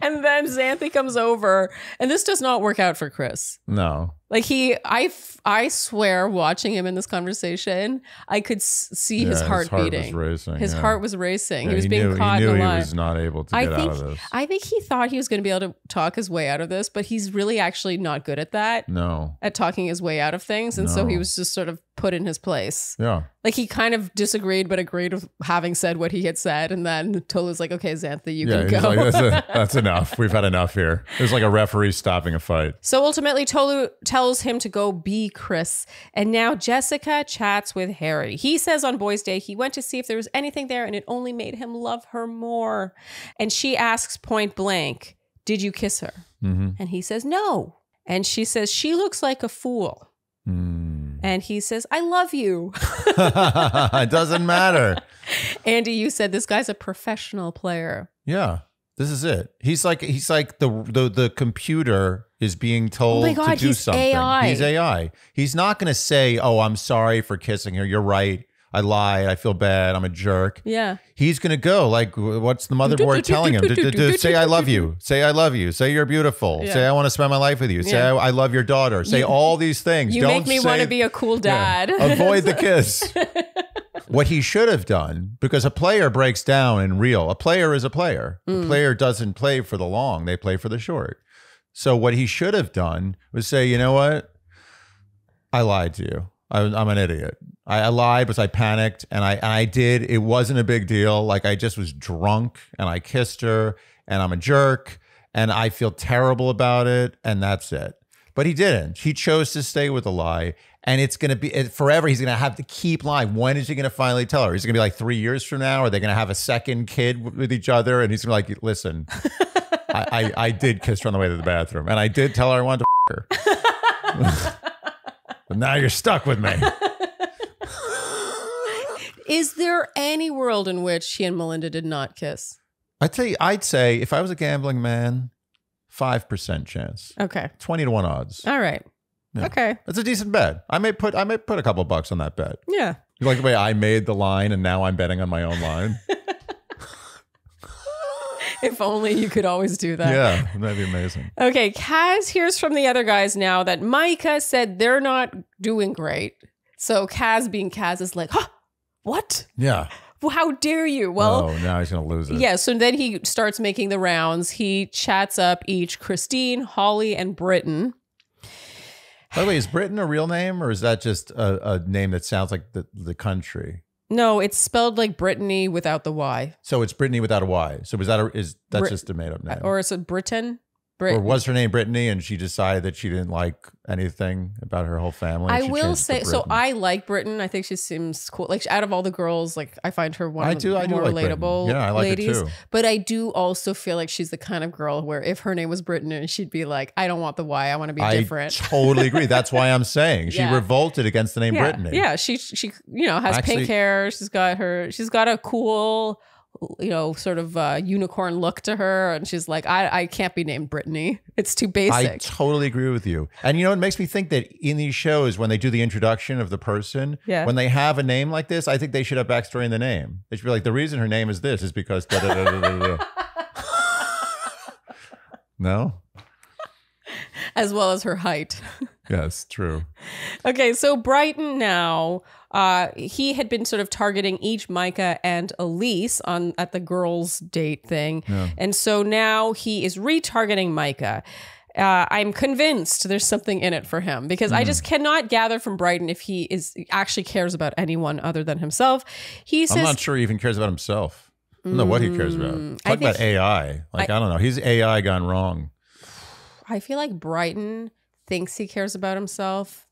And then Xanthi comes over, and this does not work out for Chris. No. Like I swear, watching him in this conversation, I could see his heart beating. His heart was racing. He was being caught in a lie. He was not able to get out of this. I think he thought he was going to be able to talk his way out of this, but he's really actually not good at that. No. At talking his way out of things. And so he was just sort of put in his place. Yeah. Like he kind of disagreed, but agreed with having said what he had said. And then Tolu's like, okay, Xanthi, you can go. Like, that's enough. We've had enough here. It was like a referee stopping a fight. So ultimately, Tolu tells him to go be Chris. And now Jessica chats with Harry. He says on Boys' Day, he went to see if there was anything there and it only made him love her more. And she asks point blank, did you kiss her? Mm-hmm. And he says, no. And she says, she looks like a fool. And he says, I love you. It doesn't matter. Andy, you said this guy's a professional player. Yeah. This is it. He's like the computer is being told to do something. AI. He's AI. He's not going to say, "Oh, I'm sorry for kissing her. You're right. I lied. I feel bad. I'm a jerk." Yeah. He's going to go like, what's the motherboard telling him? Say I love you. Say I love you. Say you're beautiful. Yeah. Say I want to spend my life with you. Say I love your daughter. Say all these things. You make me want to be a cool dad. Yeah. Avoid the kiss. What he should have done, because a player breaks down in real. A player is a player. A player doesn't play for the long. They play for the short. So what he should have done was say, you know what? I lied to you. I'm an idiot. I lied because I panicked and I did. It wasn't a big deal. Like I just was drunk and I kissed her and I'm a jerk and I feel terrible about it and that's it. But he didn't. He chose to stay with the lie. And it's going to be forever. He's going to have to keep lying. When is he going to finally tell her? Is it going to be like 3 years from now? Are they going to have a second kid with each other? And he's going to be like, listen, I did kiss her on the way to the bathroom. And I did tell her I wanted to her. But now you're stuck with me. Is there any world in which he and Melinda did not kiss? I tell you, I'd say if I was a gambling man, 5% chance. Okay. 20 to 1 odds. All right. Yeah. Okay. That's a decent bet. I may put a couple bucks on that bet. Yeah. You like the way I made the line and now I'm betting on my own line? If only you could always do that. Yeah, that'd be amazing. Okay, Kaz hears from the other guys now that Micah said they're not doing great. So Kaz being Kaz is like, huh, what? Yeah. Well, how dare you? Well, oh, now he's going to lose it. Yeah, so then he starts making the rounds. He chats up each Christine, Holly, and Britton. By the way, is Britton a real name or is that just a name that sounds like the country? No, it's spelled like Brittany without the Y. So it's Brittany without a Y. So is that just a made up name? Or is it Britain? Or was her name Brittany and she decided that she didn't like anything about her whole family? I will say, so I like Britton. I think she seems cool. Like out of all the girls, like I find her one of the more relatable ladies. It too. But I do also feel like she's the kind of girl where if her name was Britton, she'd be like, I don't want the Y. I want to be different. I totally agree. That's why I'm saying she revolted against the name Brittany. Yeah, she has pink hair. She's got a cool, sort of unicorn look to her. And she's like, I can't be named Brittany. It's too basic. I totally agree with you. And it makes me think that in these shows, when they do the introduction of the person, when they have a name like this, I think they should have backstory in the name. They should be like, the reason her name is this is because da, da, da, da, da, da. No? As well as her height. Yes, true. Okay, so Brighton now, he had been sort of targeting each Micah and Elise at the girls' date thing. Yeah. And so now he is retargeting Micah. I'm convinced there's something in it for him because I just cannot gather from Brighton if he actually cares about anyone other than himself. He says, I'm not sure he even cares about himself. I don't know what he cares about. Talk about AI. I don't know. He's AI gone wrong. I feel like Brighton thinks he cares about himself.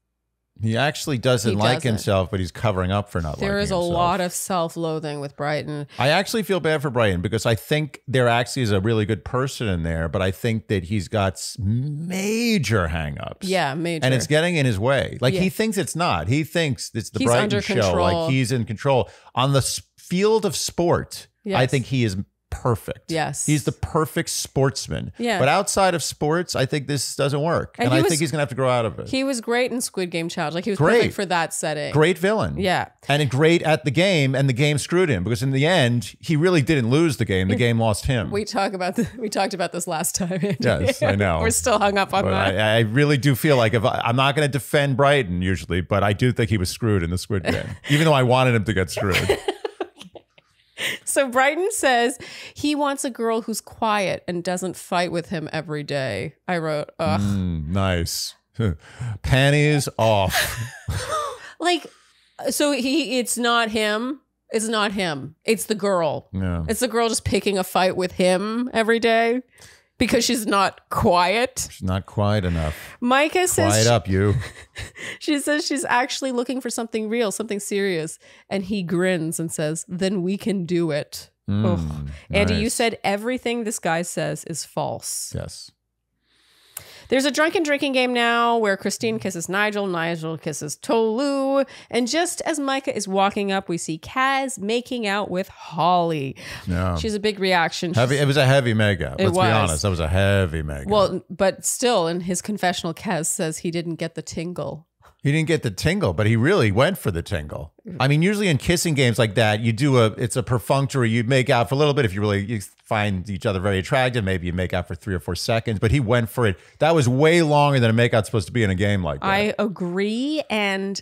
He actually doesn't like himself, but he's covering up for not liking himself. There is a lot of self-loathing with Brighton. I actually feel bad for Brighton because I think there actually is a really good person in there, but I think that he's got major hang-ups. Yeah, major. And it's getting in his way. Like he thinks it's not. He thinks it's the Brighton show. Like he's in control. On the field of sport, I think he is perfect. Yes. He's the perfect sportsman. Yeah. But outside of sports, I think this doesn't work. And I think he's going to have to grow out of it. He was great in Squid Game Challenge. Like he was perfect for that setting. Great villain. Yeah. And great at the game, and the game screwed him because in the end, he really didn't lose the game. The game lost him. We talked about this last time, Andy. Yes, I know. We're still hung up on that. I really do feel like I'm not going to defend Brighton usually, but I do think he was screwed in the Squid Game, even though I wanted him to get screwed. So Brighton says he wants a girl who's quiet and doesn't fight with him every day. I wrote, ugh. Nice. Panties off. So it's not him. It's not him. It's the girl. Yeah. It's the girl just picking a fight with him every day because she's not quiet. She's not quiet enough. Micah says... Quiet up, you. She says she's actually looking for something real, something serious. And he grins and says, then we can do it. Andy, you said everything this guy says is false. Yes. There's a drunken drinking game now where Christine kisses Nigel, Nigel kisses Tolu, and just as Micah is walking up, we see Kaz making out with Holly. Yeah. She's a big reaction. It was a heavy makeup. Let's be honest. That was a heavy makeup. Well, but still, in his confessional, Kaz says he didn't get the tingle. He didn't get the tingle, but he really went for the tingle. I mean, usually in kissing games like that, it's a perfunctory, you make out for a little bit if you find each other very attractive. Maybe you make out for 3 or 4 seconds, but he went for it. That was way longer than a makeout's supposed to be in a game like that. I agree. And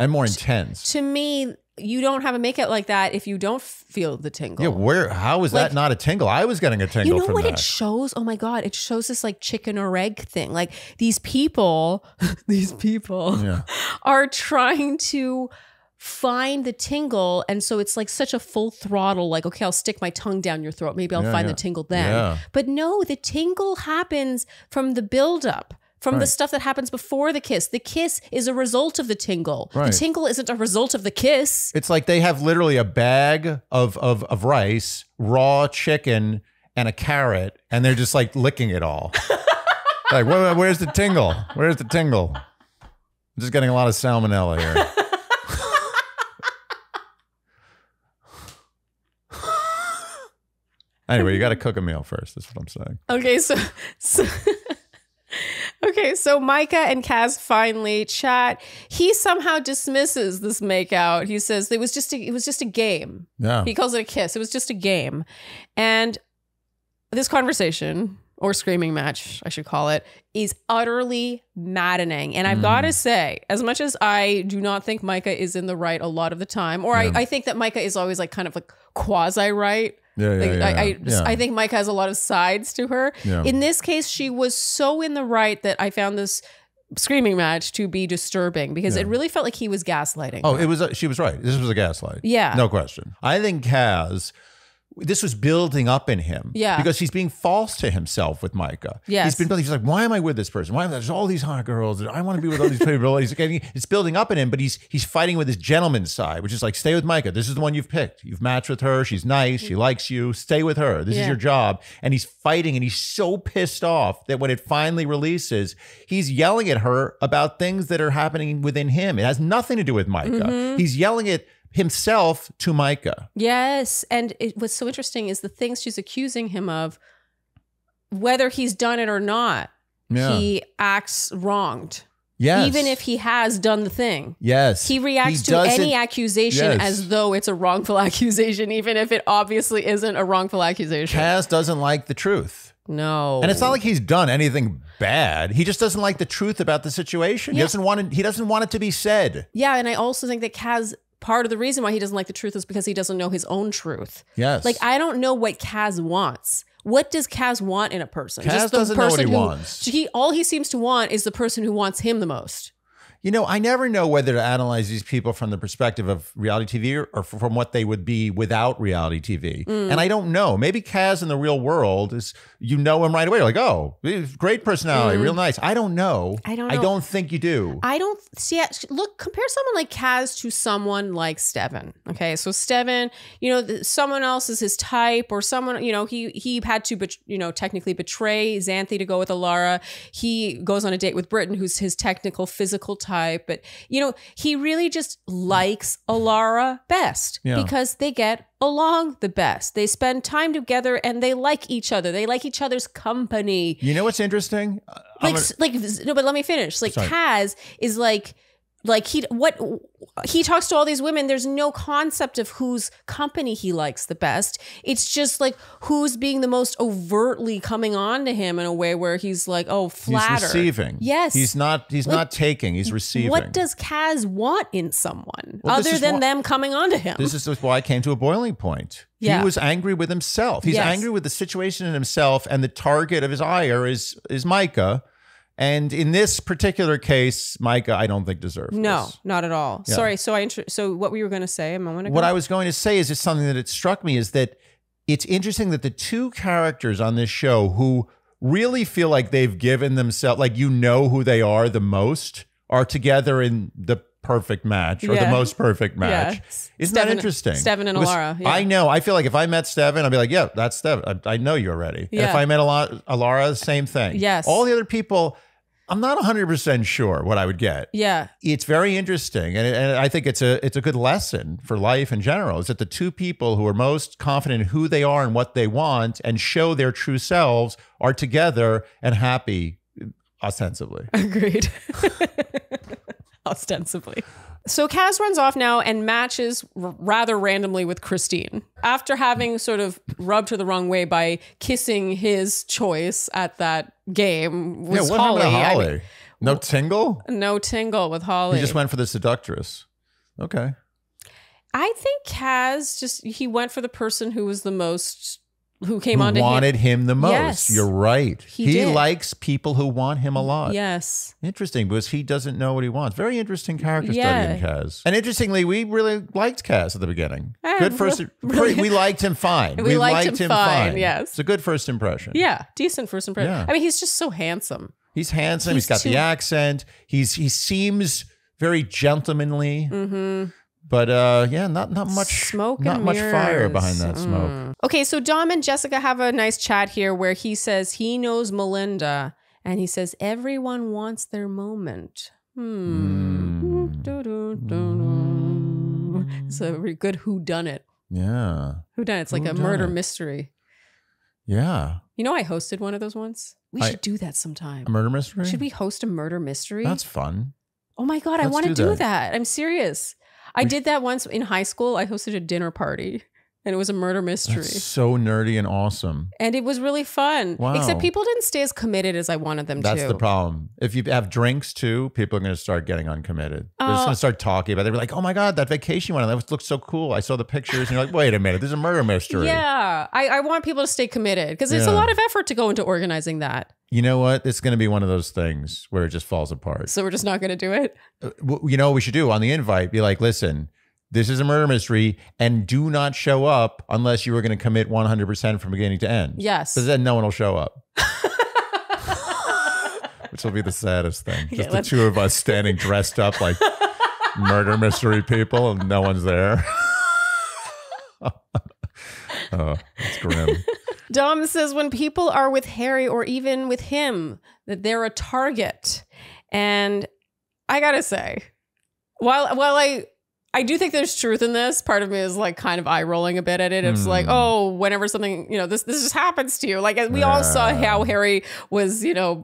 more intense. To me, you don't have a makeout like that if you don't feel the tingle. Yeah, how is that not a tingle? I was getting a tingle from that. You know what it shows? Oh my God, it shows this like chicken or egg thing. Like these people are trying to find the tingle. And so it's like such a full throttle, like, okay, I'll stick my tongue down your throat. Maybe I'll find the tingle then. Yeah. But no, the tingle happens from the buildup, from the stuff that happens before the kiss. The kiss is a result of the tingle. Right. The tingle isn't a result of the kiss. It's like they have literally a bag of rice, raw chicken, and a carrot, and they're just like licking it all. Like, where's the tingle? Where's the tingle? I'm just getting a lot of salmonella here. Anyway, you got to cook a meal first. That's what I'm saying. Okay, so Micah and Kaz finally chat. He somehow dismisses this makeout. He says it was just a game. Yeah. He calls it a kiss. It was just a game. And this conversation, or screaming match, I should call it, is utterly maddening. And I've got to say, as much as I do not think Micah is in the right a lot of the time, or I think that Micah is always like kind of like quasi-right. I think Micah has a lot of sides to her. Yeah. In this case, she was so in the right that I found this screaming match to be disturbing because it really felt like he was gaslighting. Oh, she was right. This was a gaslight. Yeah. No question. I think Kaz, this was building up in him. Yeah. Because he's being false to himself with Micah. Yes. He's like, why am I with this person? Why am I, there's all these hot girls. I want to be with all these people. It's building up in him, but he's fighting with his gentleman's side, which is like, stay with Micah. This is the one you've picked. You've matched with her. She's nice. She likes you. Stay with her. This is your job. And he's fighting, and he's so pissed off that when it finally releases, he's yelling at her about things that are happening within him. It has nothing to do with Micah. He's yelling at himself to Micah. Yes. And what's so interesting is the things she's accusing him of, whether he's done it or not, he acts wronged. Yes. Even if he has done the thing. Yes. He reacts to any accusation as though it's a wrongful accusation, even if it obviously isn't a wrongful accusation. Kaz doesn't like the truth. No. And it's not like he's done anything bad. He just doesn't like the truth about the situation. He doesn't want it to be said. Yeah. And I also think that Kaz, part of the reason why he doesn't like the truth is because he doesn't know his own truth. Yes. Like, I don't know what Kaz wants. What does Kaz want in a person? Kaz doesn't know what he wants. All he seems to want is the person who wants him the most. You know, I never know whether to analyze these people from the perspective of reality TV or from what they would be without reality TV. And I don't know. Maybe Kaz in the real world is, you know him right away. You're like, oh, great personality, real nice. I don't know. I don't think you do. I don't see it. Look, compare someone like Kaz to someone like Steven. Okay, so Steven, someone else is his type, or someone, he had to, technically betray Xanthi to go with Alara. He goes on a date with Britton, who's his technical physical type. But, he really just likes Alara best because they get along the best. They spend time together and they like each other. They like each other's company. You know what's interesting? But let me finish. Like, Kaz is like he talks to all these women. There's no concept of whose company he likes the best. It's just like who's being the most overtly coming on to him in a way where he's like, oh, flatter. He's receiving. Yes. He's not taking, he's receiving. What does Kaz want in someone other than them coming on to him? This is why I came to a boiling point. He was angry with himself. He's angry with the situation in himself, and the target of his ire is Micah. And in this particular case, Micah, I don't think deserves this. Not at all. Yeah. Sorry. So what were you going to say a moment ago? What I was going to say is just something that it struck me is that it's interesting that the two characters on this show who really feel like they've given themselves, like who they are the most, are together in the perfect match or the most perfect match. Yeah. Isn't that interesting? Steven and Alara. Yeah. I know. I feel like if I met Steven, I'd be like, yeah, that's Steven. I know you already. Yeah. And if I met Alara, same thing. Yes. All the other people, I'm not 100% sure what I would get. Yeah. It's very interesting. And I think it's a good lesson for life in general, is that the two people who are most confident in who they are and what they want and show their true selves are together and happy, ostensibly. Agreed. Ostensibly. So Kaz runs off now and matches rather randomly with Christine. After having sort of rubbed her the wrong way by kissing his choice at that game was Holly. Holly? No tingle? No tingle with Holly. He just went for the seductress. Okay. I think Kaz he went for the person who was the most who came on to wanted him the most. Yes. You're right. He did. likes people who want him a lot. Yes. Interesting, because he doesn't know what he wants. Very interesting character study in Kaz. And interestingly, we really liked Kaz at the beginning. Good first. We liked him fine. We liked him fine. Yes. It's a good first impression. Yeah. Decent first impression. Yeah. I mean, he's just so handsome. He's handsome. He's got the accent. He seems very gentlemanly. Mm-hmm. But not much smoke, not much fire behind that smoke. Okay, so Dom and Jessica have a nice chat here where he says he knows Melinda, and he says everyone wants their moment. It's a really good whodunit. Yeah, whodunit. It's like a murder mystery. Yeah. You know, I hosted one of those once. We should do that sometime. A murder mystery? Should we host a murder mystery? That's fun. Oh my God, I want to do that. I'm serious. I did that once in high school. I hosted a dinner party and it was a murder mystery. That's so nerdy and awesome. And it was really fun. Wow. Except people didn't stay as committed as I wanted them to. That's the problem. If you have drinks too, people are going to start getting uncommitted. They're just going to start talking about it. They're like, oh my God, that vacation one, that looks so cool. I saw the pictures. And you're like, wait a minute, this is a murder mystery. Yeah. I want people to stay committed because it's a lot of effort to go into organizing that. You know what? It's going to be one of those things where it just falls apart. So we're just not going to do it? You know what we should do on the invite? Be like, listen, this is a murder mystery and do not show up unless you were going to commit 100% from beginning to end. Yes. Because then no one will show up. Which will be the saddest thing. Just the two of us standing dressed up like murder mystery people and no one's there. Oh, it's grim. Dom says when people are with Harry or even with him, that they're a target. And I gotta say, while I do think there's truth in this, part of me is like kind of eye rolling a bit at it. It's like, oh, whenever something, this just happens to you. Like we all saw how Harry was,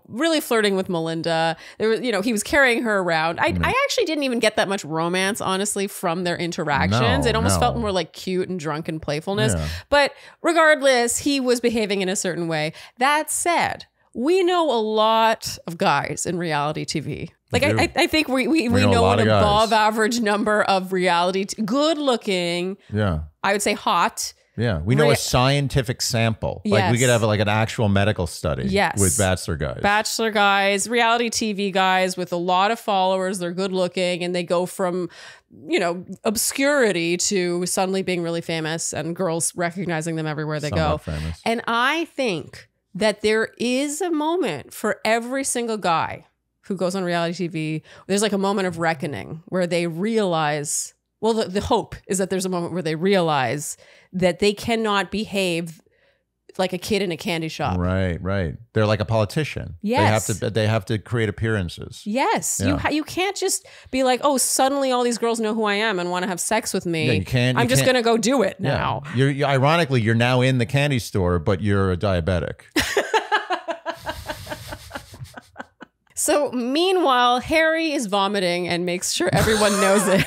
really flirting with Melinda. There was, he was carrying her around. I actually didn't even get that much romance, honestly, from their interactions. It almost felt more like cute and drunken playfulness. Yeah. But regardless, he was behaving in a certain way. That said, we know a lot of guys in reality TV. Like I think we know an above average number of reality, good looking. Yeah. I would say hot. Yeah. We know a scientific sample. Yes. Like we could have like an actual medical study with bachelor guys. Bachelor guys, reality TV guys with a lot of followers. They're good looking and they go from, obscurity to suddenly being really famous and girls recognizing them everywhere they go. Famous. And I think that there is a moment for every single guy who goes on reality TV. There's like a moment of reckoning where they realize, well, the hope is that there's a moment where they realize that they cannot behave like a kid in a candy shop. Right. They're like a politician. Yes. They have to create appearances. Yes. Yeah. You can't just be like, oh, suddenly all these girls know who I am and want to have sex with me. Yeah, I'm just going to go do it now. Ironically, you're now in the candy store, but you're a diabetic. So meanwhile, Harry is vomiting and makes sure everyone knows it.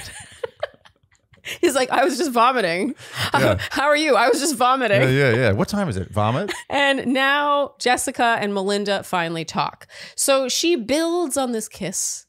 He's like, I was just vomiting. Yeah. How are you? I was just vomiting. Yeah. What time is it? Vomit? And now Jessica and Melinda finally talk. So she builds on this kiss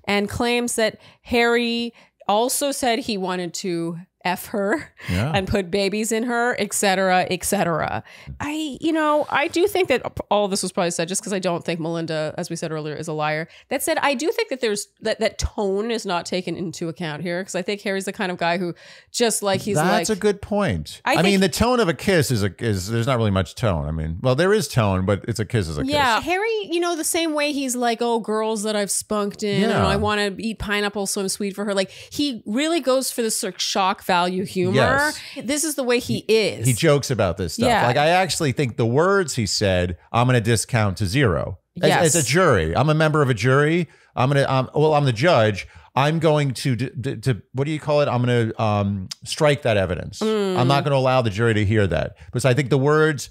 and claims that Harry also said he wanted to F her and put babies in her, et cetera, et cetera. I do think that all of this was probably said just because I don't think Melinda, as we said earlier, is a liar. That said, I do think that there's that tone is not taken into account here because I think Harry's the kind of guy who just like That's a good point. I mean, the tone of a kiss is there's not really much tone. I mean, well, there is tone, but it's a kiss is a kiss. Yeah, Harry, the same way he's like, oh, girls that I've spunked in, and I want to eat pineapple, so I'm sweet for her. Like he really goes for this sort of shock value humor. Yes. This is the way he is. He jokes about this stuff. Yeah. Like I actually think the words he said, I'm going to discount to zero. As a jury, I'm a member of a jury. I'm the judge. I'm going to what do you call it? I'm going to strike that evidence. I'm not going to allow the jury to hear that because I think the words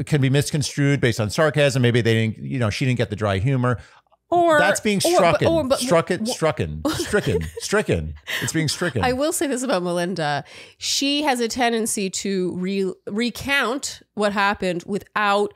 can be misconstrued based on sarcasm. Maybe they didn't, she didn't get the dry humor. Or that's being stricken. Stricken. It's being stricken. I will say this about Melinda. She has a tendency to recount what happened without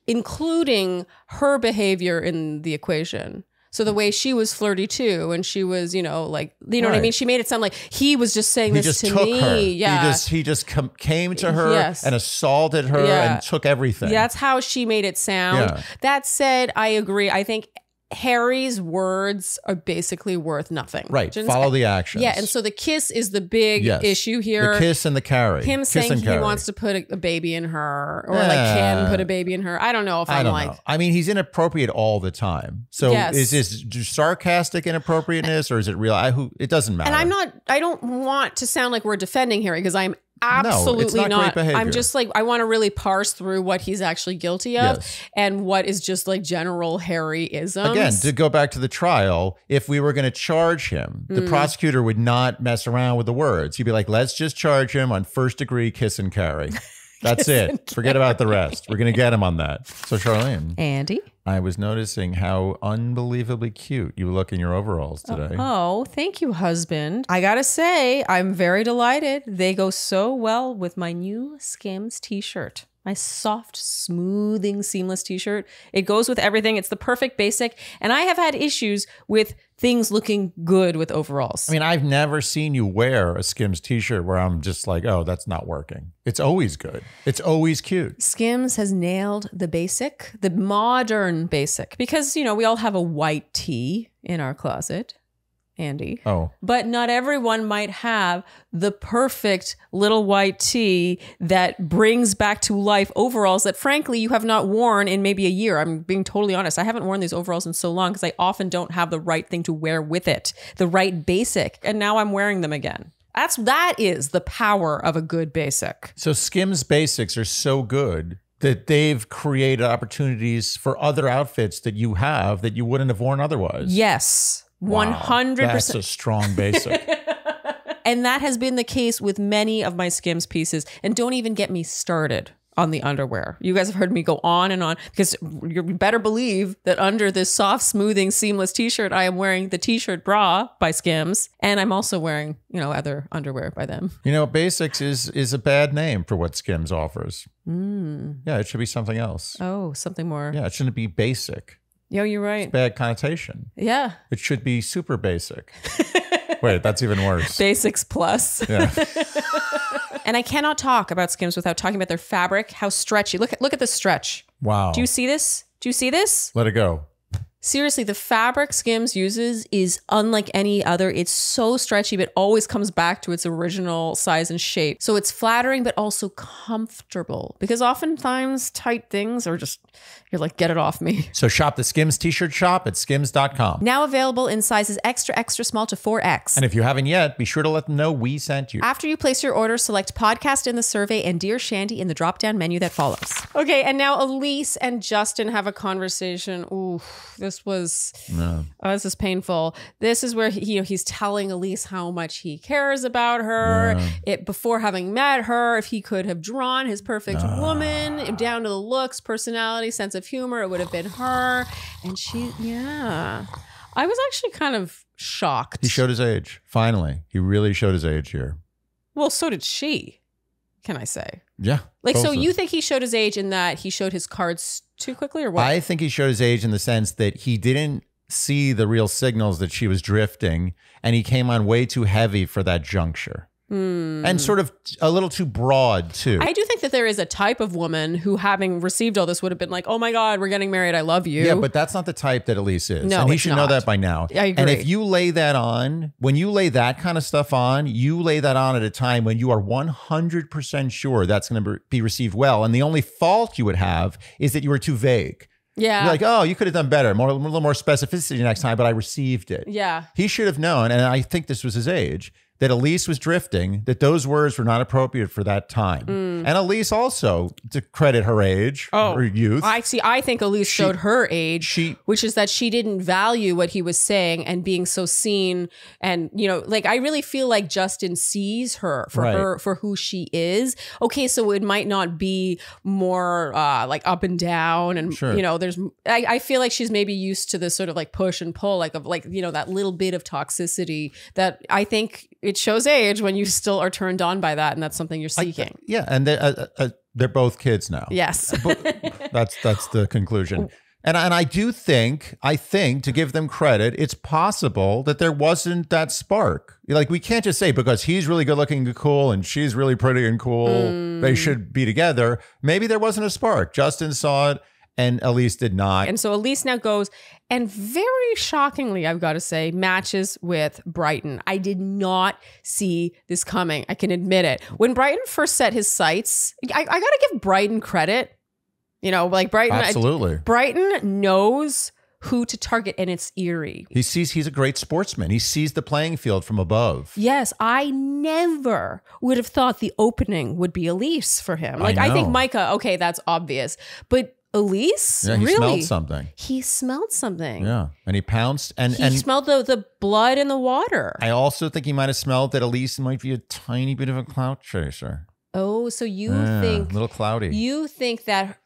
including her behavior in the equation. So the way she was flirty too, and she was, you know, like, you know what I mean? She made it sound like he was just saying this to me. Her. Yeah. He just came to her and assaulted her and took everything. Yeah, that's how she made it sound. Yeah. That said, I agree. I think Harry's words are basically worth nothing. Right. Follow the actions. Yeah. And so the kiss is the big issue here. The kiss and the carry. Him saying he wants to put a baby in her, or like can put a baby in her. I don't know if I'm like. I mean, he's inappropriate all the time. So is this sarcastic inappropriateness or is it real? It doesn't matter. And I don't want to sound like we're defending Harry, because I'm absolutely not. I'm just like, I want to really parse through what he's actually guilty of and what is just like general Harry-isms. Again, to go back to the trial, if we were going to charge him, the prosecutor would not mess around with the words. He'd be like, let's just charge him on first degree kiss and carry. That's it. Forget about the rest. We're going to get him on that. So Sharleen. Andy? I was noticing how unbelievably cute you look in your overalls today. Oh, thank you, husband. I gotta say, I'm very delighted. They go so well with my new Skims t-shirt. My soft, smoothing, seamless t-shirt. It goes with everything. It's the perfect basic. And I have had issues with things looking good with overalls. I mean, I've never seen you wear a Skims t-shirt where I'm just like, oh, that's not working. It's always good. It's always cute. Skims has nailed the basic, the modern basic, because, you know, we all have a white tee in our closet. Andy. Oh. But not everyone might have the perfect little white tee that brings back to life overalls that, frankly, you have not worn in maybe a year. I'm being totally honest. I haven't worn these overalls in so long because I often don't have the right thing to wear with it, the right basic. And now I'm wearing them again. That is the power of a good basic. So Skims basics are so good that they've created opportunities for other outfits that you have that you wouldn't have worn otherwise. Yes. Wow, 100%. That's a strong basic. And that has been the case with many of my Skims pieces. And don't even get me started on the underwear. You guys have heard me go on and on, because you better believe that under this soft, smoothing, seamless t-shirt, I am wearing the t-shirt bra by Skims. And I'm also wearing, you know, other underwear by them. You know, basics is a bad name for what Skims offers. Yeah, it should be something else. Oh, something more. Yeah, it shouldn't be basic. Yo, you're right. It's bad connotation. Yeah. It should be super basic. Wait, that's even worse. Basics plus. Yeah. And I cannot talk about Skims without talking about their fabric, how stretchy. Look at the stretch. Wow. Do you see this? Do you see this? Let it go. Seriously, the fabric Skims uses is unlike any other. It's so stretchy, but always comes back to its original size and shape. So it's flattering, but also comfortable, because oftentimes tight things are just, you're like, get it off me. So shop the Skims t-shirt shop at skims.com. Now available in sizes extra, extra small to 4X. And if you haven't yet, be sure to let them know we sent you. After you place your order, select podcast in the survey and Dear Shandy in the drop-down menu that follows. Okay, and now Elise and Justin have a conversation. Ooh, this is painful. This is where he's telling Elise how much he cares about her. Before having met her, if he could have drawn his perfect woman down to the looks, personality, sense of humor, it would have been her. And I was actually kind of shocked. He showed his age. Finally, he really showed his age here. Well, so did she, can I say? Yeah. Like, so you think he showed his age in that he showed his cards too quickly, or what? I think he showed his age in the sense that he didn't see the real signals that she was drifting, and he came on way too heavy for that juncture. And sort of a little too broad too. I do think that there is a type of woman who, having received all this, would have been like, oh my God, we're getting married, I love you. Yeah, but that's not the type that Elise is. No, and he should know that by now. I agree. And if you lay that on, when you lay that kind of stuff on, you lay that on at a time when you are 100% sure that's going to be received well. And the only fault you would have is that you were too vague. Yeah. You're like, oh, you could have done better, a little more specificity next time, but I received it. Yeah. He should have known, and I think this was his age, that Elise was drifting, that those words were not appropriate for that time. And Elise also, to credit her age, her youth. I think Elise showed her age, which is that she didn't value what he was saying and being so seen. And, you know, like, I really feel like Justin sees her for who she is. Okay, so it might not be more like up and down. And, you know, I feel like she's maybe used to this sort of like push and pull, like you know, that little bit of toxicity that I think it shows age when you still are turned on by that, and that's something you're seeking. Yeah, and they're both kids now. Yes. That's the conclusion. And I do think, to give them credit, it's possible that there wasn't that spark. Like, we can't just say because he's really good looking and cool and she's really pretty and cool, they should be together. Maybe there wasn't a spark. Justin saw it and Elise did not. And so Elise now goes and very shockingly, I've got to say, matches with Brighton. I did not see this coming. I can admit it. When Brighton first set his sights, I got to give Brighton credit. You know, like Brighton. Absolutely. Brighton knows who to target, and it's eerie. He sees he's a great sportsman. He sees the playing field from above. Yes, I never would have thought the opening would be Elise for him. Like, I think Micah, okay, that's obvious. But Elise, he really? smelled something. He smelled something. Yeah, and he pounced. And he smelled the blood in the water. I also think he might have smelled that Elise might be a tiny bit of a clout chaser. Oh, so you think... a little cloudy. You think that...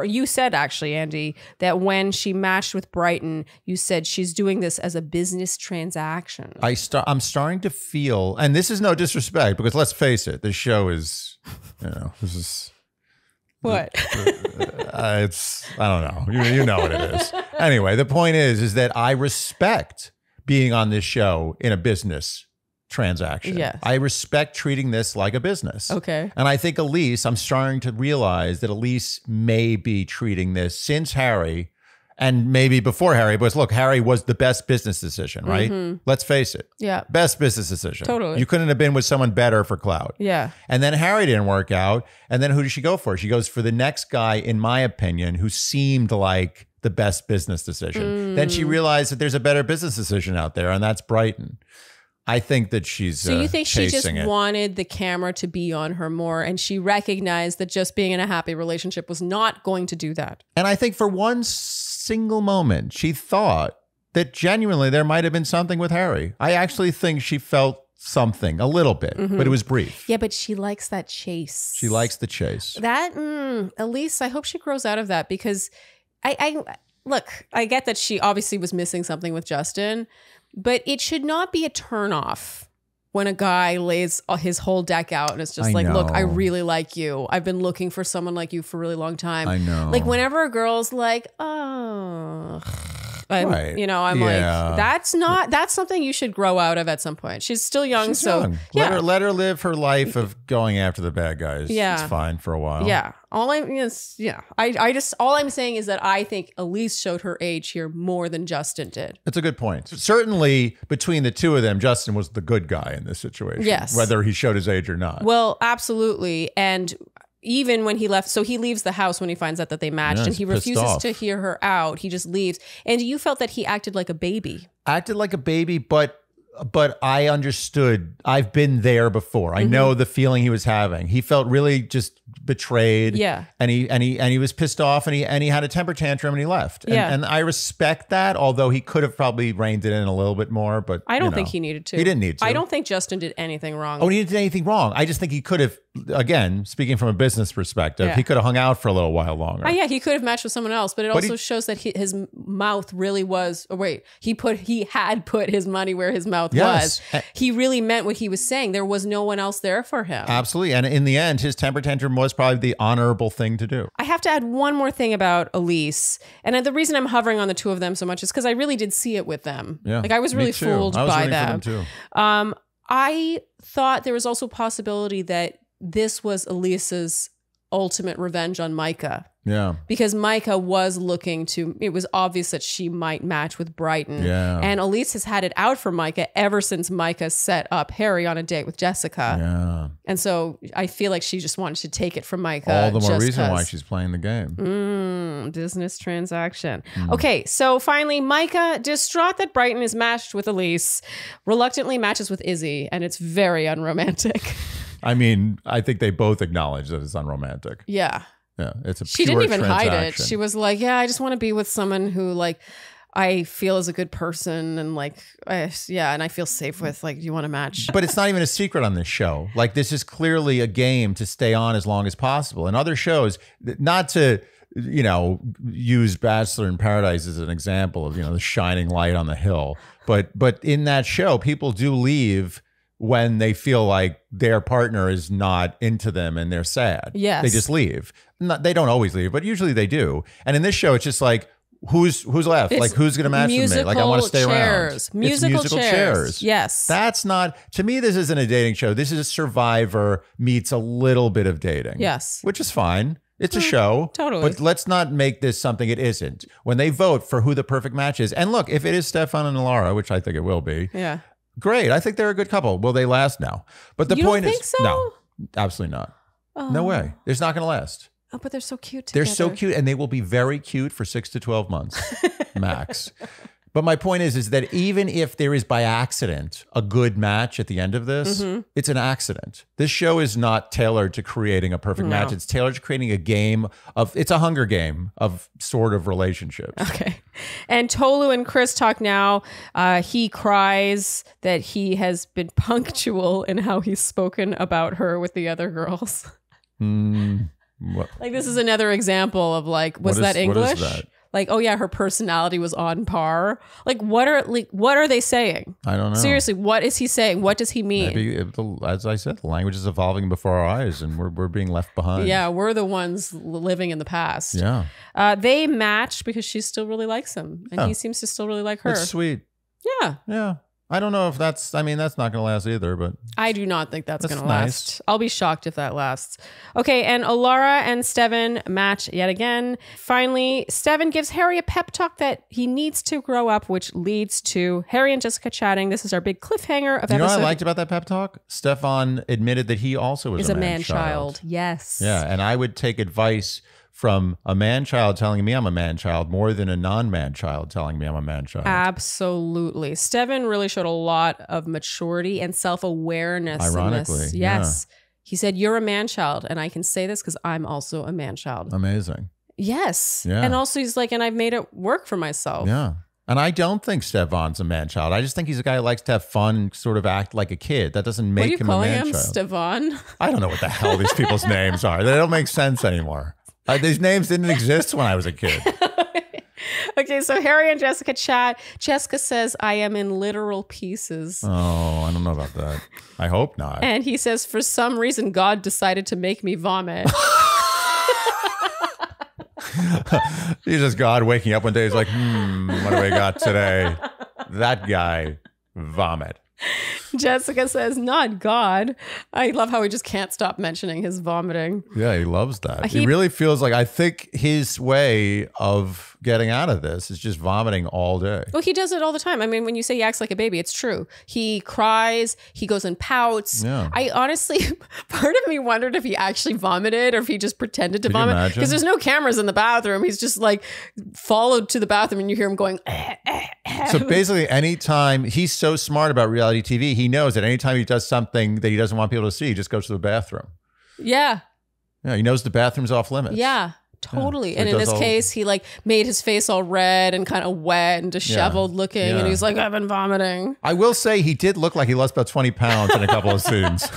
you said actually, Andy, that when she matched with Brighton, you said she's doing this as a business transaction. I'm starting to feel, and this is no disrespect, because let's face it, this show is, this is what? It's, I don't know. You know what it is. Anyway, the point is that I respect being on this show in a business transaction. Yes. I respect treating this like a business. Okay. And I think Elise, I'm starting to realize that Elise may be treating this since Harry, and maybe before Harry, but look, Harry was the best business decision, right? Let's face it. Yeah. Best business decision. Totally. You couldn't have been with someone better for clout. Yeah. And then Harry didn't work out. And then who does she go for? She goes for the next guy, in my opinion, who seemed like the best business decision. Then she realized that there's a better business decision out there, and that's Brighton. I think that she's So you think she just it. wanted the camera to be on her more, and she recognized that just being in a happy relationship was not going to do that. And I think for one single moment, she thought that genuinely there might have been something with Harry. I actually think she felt something a little bit, but it was brief. Yeah, but she likes that chase. She likes the chase. That, Elise, I hope she grows out of that, because look, I get that she obviously was missing something with Justin, but it should not be a turnoff when a guy lays his whole deck out and it's just like, look, I really like you. I've been looking for someone like you for a really long time. I know. Like, whenever a girl's like, oh, right. I'm like, that's something you should grow out of at some point. She's still young. She's young. Let her live her life of going after the bad guys. Yeah. It's fine for a while. Yeah. All I'm saying is that I think Elise showed her age here more than Justin did. It's a good point. Certainly between the two of them, Justin was the good guy in this situation. Yes. Whether he showed his age or not. Well, absolutely. And even when he left, so he leaves the house when he finds out that they matched, and he refuses to hear her out. He just leaves. And you felt that he acted like a baby. Acted like a baby, but I understood. I've been there before. I know the feeling he was having. He felt really just betrayed. Yeah. And he was pissed off, and he had a temper tantrum, and he left. And I respect that, although he could have probably reined it in a little bit more, but I don't think he needed to. He didn't need to. I don't think Justin did anything wrong. Oh, he didn't do anything wrong. I just think he could have, again, speaking from a business perspective, he could have hung out for a little while longer. Oh, yeah, he could have matched with someone else, but it also shows that his mouth really was, he had put his money where his mouth was. He really meant what he was saying. There was no one else there for him. Absolutely. And in the end, his temper tantrum was probably the honorable thing to do. I have to add one more thing about Elise. And the reason I'm hovering on the two of them so much is because I really did see it with them. Yeah, like, I was really fooled by them. Too. I thought there was also a possibility that this was Elise's ultimate revenge on Micah. Yeah. Because Micah was looking to, it was obvious that she might match with Brighton. Yeah. And Elise has had it out for Micah ever since Micah set up Harry on a date with Jessica. Yeah. And so I feel like she just wanted to take it from Micah. All the more reason why she's playing the game. Business transaction. Okay, so finally, Micah, distraught that Brighton is matched with Elise, reluctantly matches with Izzy, and it's very unromantic. I mean, I think they both acknowledge that it's unromantic. Yeah. Yeah, it's a She didn't even hide it. She was like, yeah, I just want to be with someone who, like, I feel is a good person, and like, and I feel safe with. Like, do you want to match? But it's not even a secret on this show. Like, this is clearly a game to stay on as long as possible. In other shows, not to, use Bachelor in Paradise as an example of, the shining light on the hill. But in that show, people do leave when they feel like their partner is not into them and they're sad. Yes. They just leave. They don't always leave, but usually they do. And in this show, it's just like, who's left? It's like who's going to match with me? Like I want to stay around. Musical chairs. Yes. That's not, to me, this isn't a dating show. This is Survivor meets a little bit of dating. Yes. Which is fine. It's a show. Totally. But let's not make this something it isn't. When they vote for who the perfect match is, and look, if it is Stefan and Laura, which I think it will be, yeah, great. I think they're a good couple. Will they last? No. But the point don't is, think so? no, absolutely not. Oh. No way. It's not going to last. Oh, but they're so cute together. They're so cute, and they will be very cute for 6 to 12 months, max. But my point is that even if there is by accident a good match at the end of this, it's an accident. This show is not tailored to creating a perfect match. It's tailored to creating a game of, it's a Hunger Game of sort of relationships. Okay. And Tolu and Chris talk now. He cries that he has been punctual in how he's spoken about her with the other girls. What? Like this is another example of like, was that English? What is that? Like, oh yeah, her personality was on par. Like, what are they saying? I don't know. Seriously, what is he saying? What does he mean? Maybe, as I said, the language is evolving before our eyes, and we're being left behind. Yeah, we're the ones living in the past. Yeah. They match because she still really likes him, and he seems to still really like her. That's sweet. Yeah. Yeah. I don't know if that's, I mean, that's not going to last either, but. I do not think that's going to nice. last. I'll be shocked if that lasts. Okay, and Alara and Steven match yet again. Finally, Steven gives Harry a pep talk that he needs to grow up, which leads to Harry and Jessica chatting. This is our big cliffhanger of episode. You know what I liked about that pep talk? Stefan admitted that he also is a man-child. Yes. Yeah, and I would take advice from a man-child telling me I'm a man-child more than a non-man-child telling me I'm a man-child. Absolutely. Steven really showed a lot of maturity and self-awareness. Ironically. In this. Yes. Yeah. He said, you're a man-child, and I can say this because I'm also a man-child. Amazing. Yes. Yeah. And also he's like, and I've made it work for myself. Yeah. And I don't think Stefan's a man-child. I just think he's a guy who likes to have fun and sort of act like a kid. That doesn't make him a man-child. What are you calling him, Stefan? I don't know what the hell these people's names are. They don't make sense anymore. These names didn't exist when I was a kid. Okay, so Harry and Jessica chat. Jessica says, I am in literal pieces. Oh, I don't know about that. I hope not. And he says, for some reason, God decided to make me vomit. He's just God waking up one day. He's like, what do we got today? That guy, vomit. Jessica says, not God. I love how he just can't stop mentioning his vomiting. Yeah, he loves that. He really feels like, I think his way of getting out of this is just vomiting all day. Well, he does it all the time. I mean, when you say he acts like a baby, it's true. He cries, he goes and pouts. Yeah. I honestly, part of me wondered if he actually vomited or if he just pretended to vomit. Because there's no cameras in the bathroom. He's just like followed to the bathroom and you hear him going, So basically, anytime he's so smart about reality TV, he knows that anytime he does something that he doesn't want people to see, he just goes to the bathroom. Yeah. Yeah, he knows the bathroom's off limits. Yeah, totally. Yeah, so and in this case, he like made his face all red and kind of wet and disheveled looking. Yeah. And he's like, I've been vomiting. I will say he did look like he lost about 20 pounds in a couple of scenes.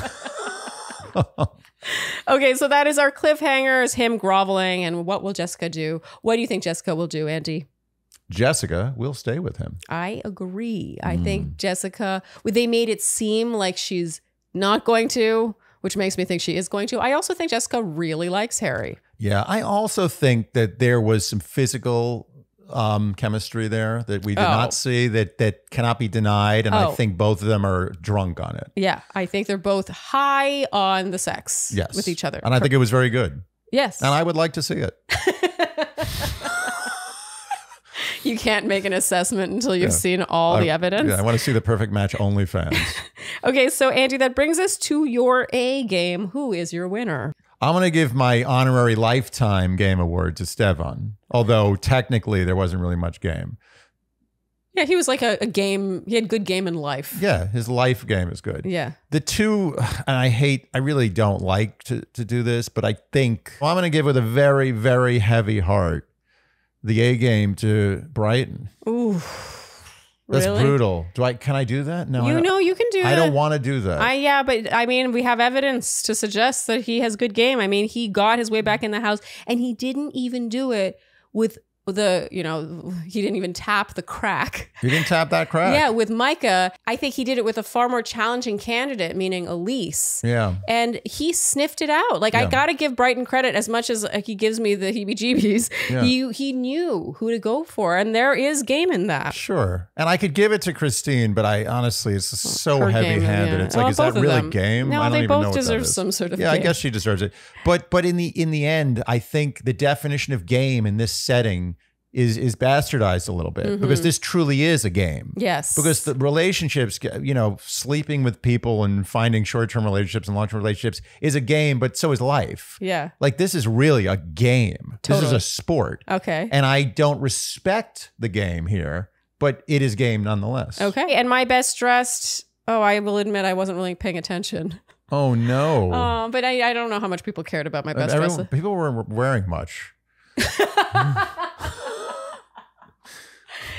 Okay, so that is our cliffhanger, is him groveling. And what will Jessica do? What do you think Jessica will do, Andy? Jessica will stay with him. I agree. I think Jessica, they made it seem like she's not going to, which makes me think she is going to. I also think Jessica really likes Harry. Yeah, I also think that there was some physical chemistry there that we did not see that cannot be denied. And I think both of them are drunk on it. Yeah, I think they're both high on the sex with each other. And I think it was very good. Yes. And I would like to see it. You can't make an assessment until you've seen all the evidence. Yeah, I want to see the perfect match OnlyFans. Okay, so Andy, that brings us to your A game. Who is your winner? I'm going to give my honorary lifetime game award to Stefan, although technically there wasn't really much game. Yeah, he was like a game. He had good game in life. Yeah, his life game is good. Yeah. The two, and I really don't like to do this, but I think I'm going to give with a very, very heavy heart the A game to Brighton. Ooh. That's really? brutal. Can I do that? No. You can do it. I don't want to do that. Yeah, but I mean, we have evidence to suggest that he has good game. I mean, he got his way back in the house and he didn't even do it with he didn't even tap the crack. He didn't tap that crack. Yeah, with Micah, I think he did it with a far more challenging candidate, meaning Elise. Yeah. And he sniffed it out. Like, I got to give Brighton credit as much as he gives me the heebie-jeebies. Yeah. He knew who to go for, and there is game in that. Sure. And I could give it to Christine, but I honestly, it's so heavy-handed. It's like, is that really game? No, they both deserve some sort of game. I guess she deserves it. But in the end, I think the definition of game in this setting is bastardized a little bit because this truly is a game. Yes. Because the relationships, sleeping with people and finding short-term relationships and long-term relationships is a game, but so is life. Yeah. Like, this is really a game. Totally. This is a sport. Okay. And I don't respect the game here, but it is game nonetheless. Okay. And my best dressed, I will admit I wasn't really paying attention. Oh, no. But I don't know how much people cared about my best dressed. People weren't wearing much.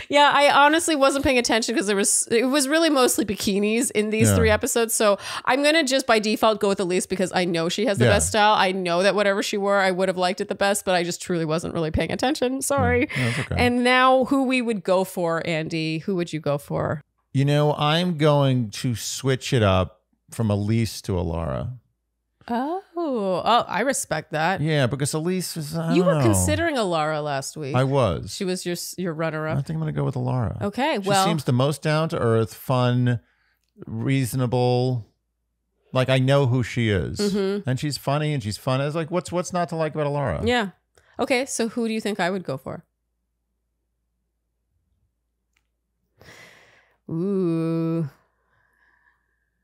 Yeah, I honestly wasn't paying attention because it was really mostly bikinis in these 3 episodes. So I'm going to just by default go with Elise because I know she has the best style. I know that whatever she wore, I would have liked it the best, but I just truly wasn't really paying attention. Sorry. No, it's okay. And now who we would go for, Andy? Who would you go for? I'm going to switch it up from Elise to Alara. Oh, I respect that. Yeah, because Elise is. You were considering Alara last week. I was. She was your runner-up. I think I'm going to go with Alara. Okay, she seems the most down to earth, fun, reasonable. Like, I know who she is, and she's funny and she's fun. I was like, what's not to like about Alara? Yeah. Okay, so who do you think I would go for? Ooh.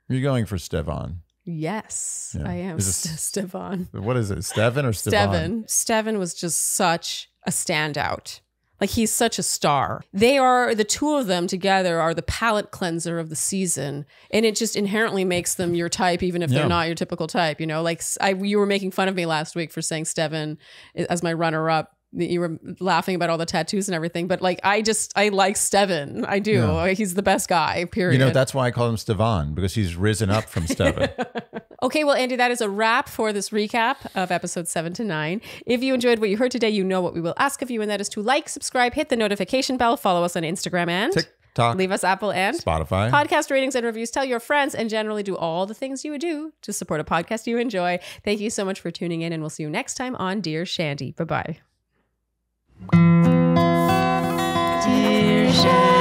You're going for Stevan. Yes, I am. Stevan. What is it? Stevan or Stevan? Stevan was just such a standout. Like, he's such a star. The two of them together are the palate cleanser of the season. And it just inherently makes them your type, even if they're not your typical type. Like, you were making fun of me last week for saying Stevan as my runner-up. You were laughing about all the tattoos and everything, but like, I like Stevan. I do. Yeah. He's the best guy, period. That's why I call him Stevan, because he's risen up from Stevan. Okay, well, Andy, that is a wrap for this recap of episodes 7 to 9. If you enjoyed what you heard today, you know what we will ask of you, and that is to like, subscribe, hit the notification bell, follow us on Instagram and TikTok, leave us Apple and Spotify podcast ratings and reviews, tell your friends, and generally do all the things you would do to support a podcast you enjoy. Thank you so much for tuning in, and we'll see you next time on Dear Shandy. Bye-bye. Dear Shandy.